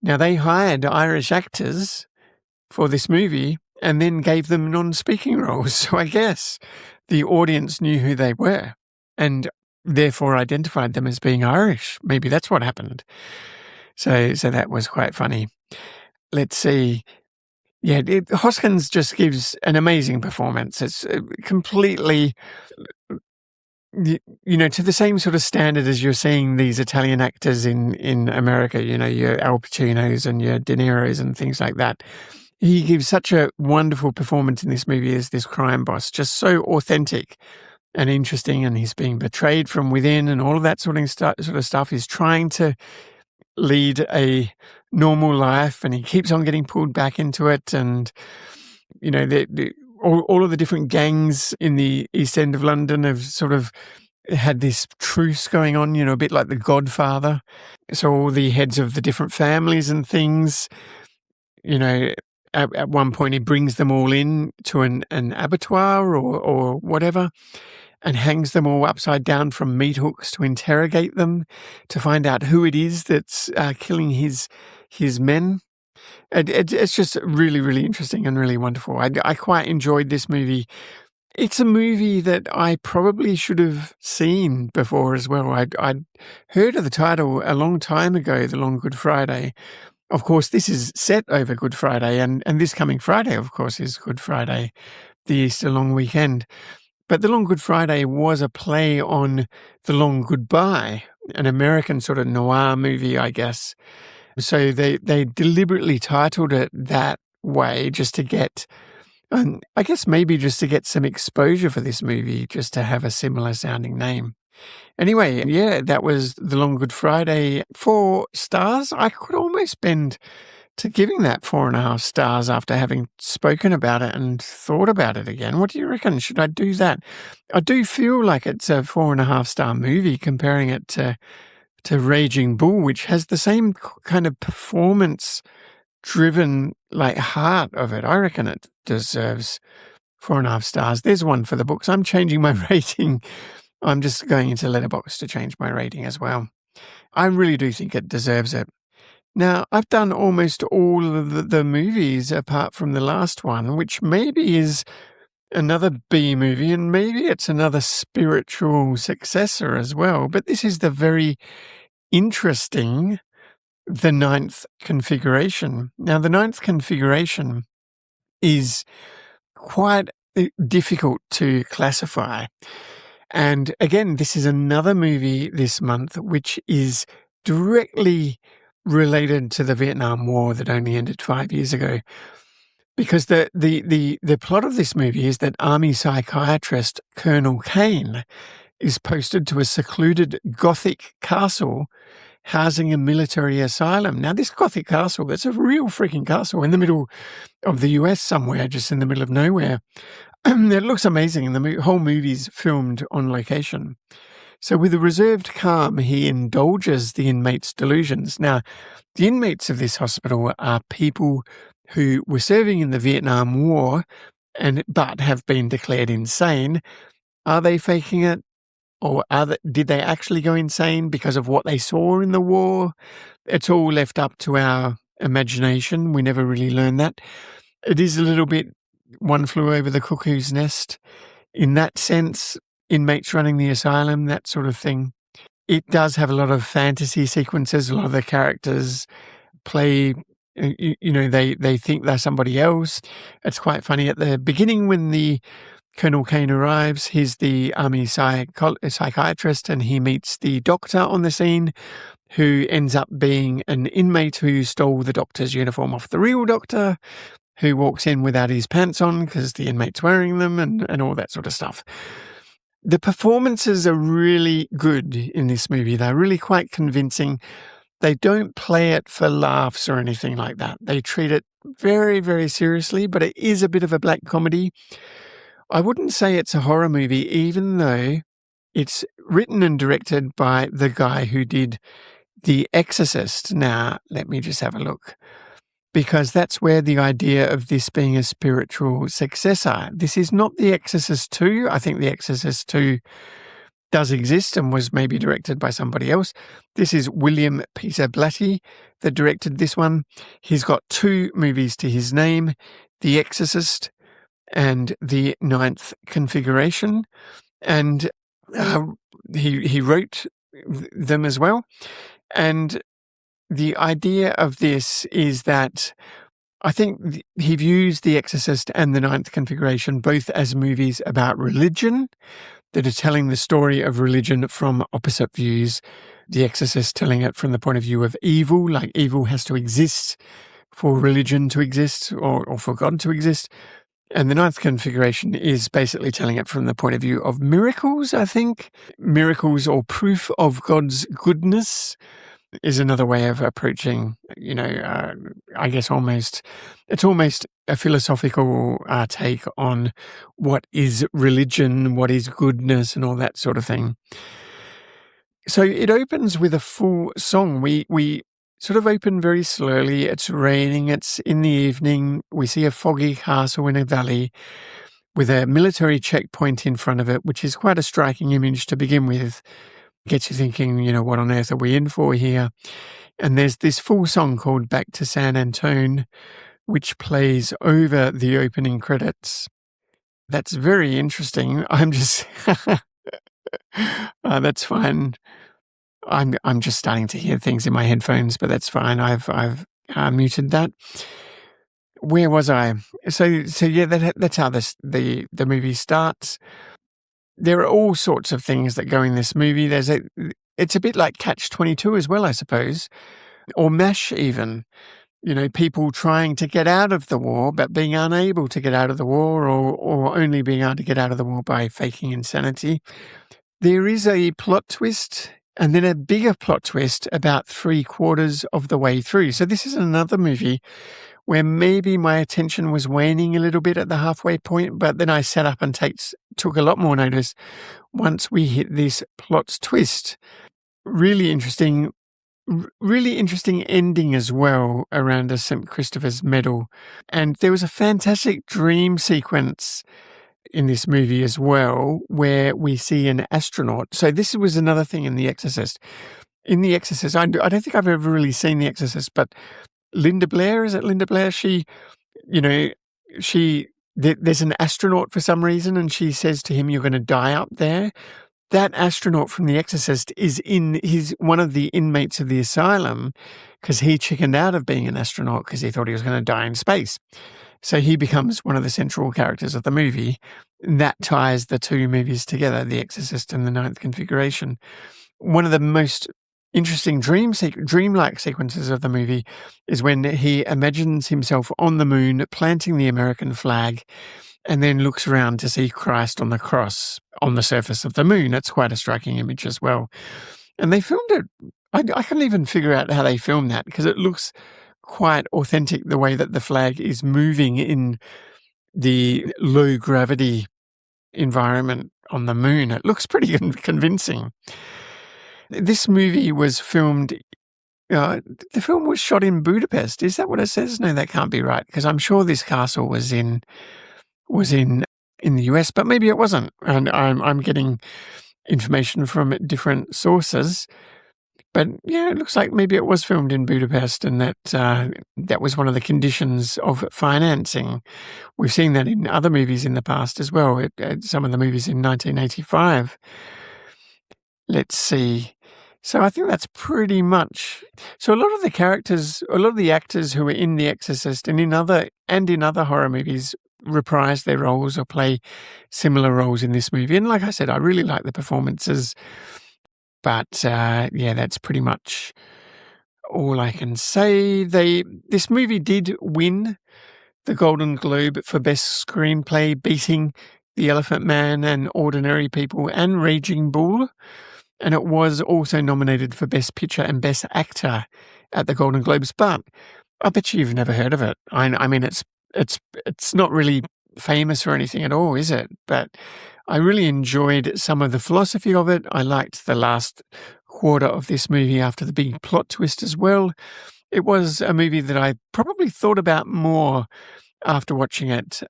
Now, they hired Irish actors for this movie and then gave them non-speaking roles. So I guess the audience knew who they were and therefore identified them as being Irish. Maybe that's what happened. So that was quite funny. Let's see. Yeah, Hoskins just gives an amazing performance. It's completely, to the same sort of standard as you're seeing these Italian actors in America, your Al Pacinos and your De Niros and things like that. He gives such a wonderful performance in this movie as this crime boss, just so authentic and interesting, and he's being betrayed from within and all of that sort of stuff. He's trying to lead a normal life, and he keeps on getting pulled back into it. And, all of the different gangs in the East End of London have sort of had this truce going on, a bit like The Godfather. So all the heads of the different families and things, at one point he brings them all in to an abattoir or whatever, and hangs them all upside down from meat hooks to interrogate them, to find out who it is that's killing his men. It's just really, really interesting and really wonderful. I quite enjoyed this movie. It's a movie that I probably should have seen before as well. I'd heard of the title a long time ago, The Long Good Friday. Of course, this is set over Good Friday, and this coming Friday, of course, is Good Friday, the Easter long weekend. But The Long Good Friday was a play on The Long Goodbye, an American sort of noir movie, I guess. So they deliberately titled it that way just to get, I guess maybe just to get some exposure for this movie, just to have a similar sounding name. Anyway, yeah, that was The Long Good Friday. 4 stars. I could almost bend to giving that 4.5 stars after having spoken about it and thought about it again. What do you reckon? Should I do that? I do feel like it's a 4.5 star movie, comparing it to Raging Bull, which has the same kind of performance driven like heart of it. I reckon it deserves 4.5 stars. There's one for the books. I'm changing my rating. I'm just going into Letterboxd to change my rating as well. I really do think it deserves it. Now, I've done almost all of the movies apart from the last one, which maybe is another B movie, and maybe it's another spiritual successor as well. But this is the very interesting The Ninth Configuration. Now, The Ninth Configuration is quite difficult to classify. And again, this is another movie this month which is directly related to the Vietnam War that only ended 5 years ago. Because the plot of this movie is that Army psychiatrist Colonel Kane is posted to a secluded Gothic castle housing a military asylum. Now, this Gothic castle, it's a real freaking castle in the middle of the US somewhere, just in the middle of nowhere. It looks amazing, and the whole movie's filmed on location. So with a reserved calm, he indulges the inmates' delusions. Now, the inmates of this hospital are people who were serving in the Vietnam War but have been declared insane. Are they faking it? Or did they actually go insane because of what they saw in the war? It's all left up to our imagination. We never really learn that. It is a little bit One Flew Over the Cuckoo's Nest in that sense. Inmates running the asylum, that sort of thing. It does have a lot of fantasy sequences. A lot of the characters play, they think they're somebody else. It's quite funny at the beginning when the Colonel Kane arrives. He's the army psychiatrist, and he meets the doctor on the scene, who ends up being an inmate who stole the doctor's uniform off the real doctor, who walks in without his pants on because the inmate's wearing them, and all that sort of stuff. The performances are really good in this movie. They're really quite convincing. They don't play it for laughs or anything like that. They treat it very, very seriously, but it is a bit of a black comedy. I wouldn't say it's a horror movie, even though it's written and directed by the guy who did The Exorcist. Now, let me just have a look, because that's where the idea of this being a spiritual successor. This is not The Exorcist 2. I think The Exorcist 2 does exist and was maybe directed by somebody else. This is William Peter Blatty that directed this one. He's got 2 movies to his name, The Exorcist and The Ninth Configuration. And he wrote them as well. And the idea of this is that I think he views The Exorcist and The Ninth Configuration both as movies about religion that are telling the story of religion from opposite views. The Exorcist telling it from the point of view of evil, like evil has to exist for religion to exist or for God to exist. And The Ninth Configuration is basically telling it from the point of view of miracles, I think. Miracles or proof of God's goodness is another way of approaching, I guess it's almost a philosophical take on what is religion, what is goodness, and all that sort of thing. So it opens with a full song. We sort of open very slowly. It's raining. It's in the evening. We see a foggy castle in a valley with a military checkpoint in front of it, which is quite a striking image to begin with. Gets you thinking, what on earth are we in for here? And there's this full song called Back to San Antone, which plays over the opening credits. That's very interesting. I'm just... that's fine. I'm just starting to hear things in my headphones, but that's fine. I've muted that. Where was I? So yeah, that's how the movie starts. There are all sorts of things that go in this movie. It's a bit like Catch-22 as well, I suppose, or MASH even. People trying to get out of the war, but being unable to get out of the war, or only being able to get out of the war by faking insanity. There is a plot twist, and then a bigger plot twist about 3/4 of the way through. So this is another movie where maybe my attention was waning a little bit at the halfway point, but then I sat up and took a lot more notice once we hit this plot twist. Really interesting ending as well around a St. Christopher's medal. And there was a fantastic dream sequence in this movie as well, where we see an astronaut. So this was another thing in The Exorcist. In The Exorcist, I don't think I've ever really seen The Exorcist, but Linda Blair, is it Linda Blair? There's an astronaut for some reason, and she says to him, "You're going to die up there." That astronaut from The Exorcist is one of the inmates of the asylum, because he chickened out of being an astronaut because he thought he was going to die in space. So he becomes one of the central characters of the movie. That ties the two movies together, The Exorcist and The Ninth Configuration. One of the most interesting dreamlike sequences of the movie is when he imagines himself on the moon planting the American flag, and then looks around to see Christ on the cross on the surface of the moon. It's quite a striking image as well. And they filmed it. I can't even figure out how they filmed that, because it looks quite authentic, the way that the flag is moving in the low gravity environment on the moon. It looks pretty convincing. This movie was filmed... the film was shot in Budapest. Is that what it says? No, that can't be right, because I'm sure this castle was in the US, but maybe it wasn't. And I'm getting information from different sources. But yeah, it looks like maybe it was filmed in Budapest, and that was one of the conditions of financing. We've seen that in other movies in the past as well. Some of the movies in 1985. Let's see. So I think that's pretty much... So a lot of the actors who were in The Exorcist and in other horror movies reprise their roles or play similar roles in this movie. And like I said, I really like the performances. But that's pretty much all I can say. This movie did win the Golden Globe for Best Screenplay, beating The Elephant Man and Ordinary People and Raging Bull. And it was also nominated for Best Picture and Best Actor at the Golden Globes. But I bet you've never heard of it. I mean, it's not really famous or anything at all, is it? But I really enjoyed some of the philosophy of it. I liked the last quarter of this movie after the big plot twist as well. It was a movie that I probably thought about more after watching it.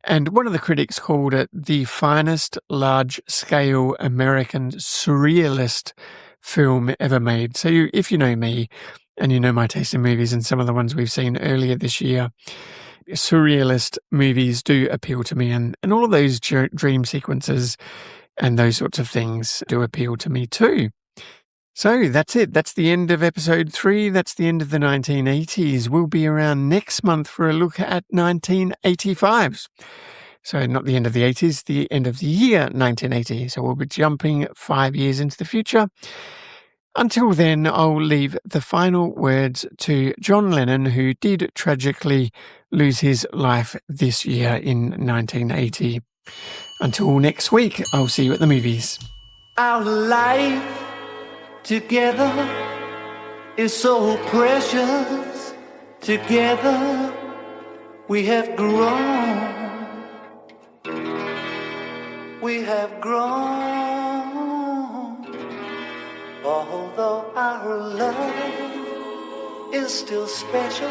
And one of the critics called it the finest large-scale American surrealist film ever made. So if you know me and you know my taste in movies and some of the ones we've seen earlier this year, surrealist movies do appeal to me, and all of those dream sequences and those sorts of things do appeal to me too. So that's it. That's the end of episode 3. That's the end of the 1980s. We'll be around next month for a look at 1985s. So not the end of the 80s, the end of the year 1980. So we'll be jumping 5 years into the future. Until then, I'll leave the final words to John Lennon, who did tragically lose his life this year in 1980. Until next week, I'll see you at the movies. Our life together is so precious. Together we have grown. We have grown. Although our love is still special,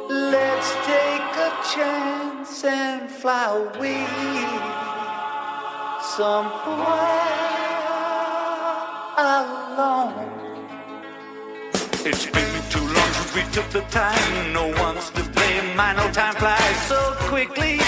let's take a chance and fly away somewhere alone. It's been too long since we took the time. No one's to blame. mind, no time flies so quickly.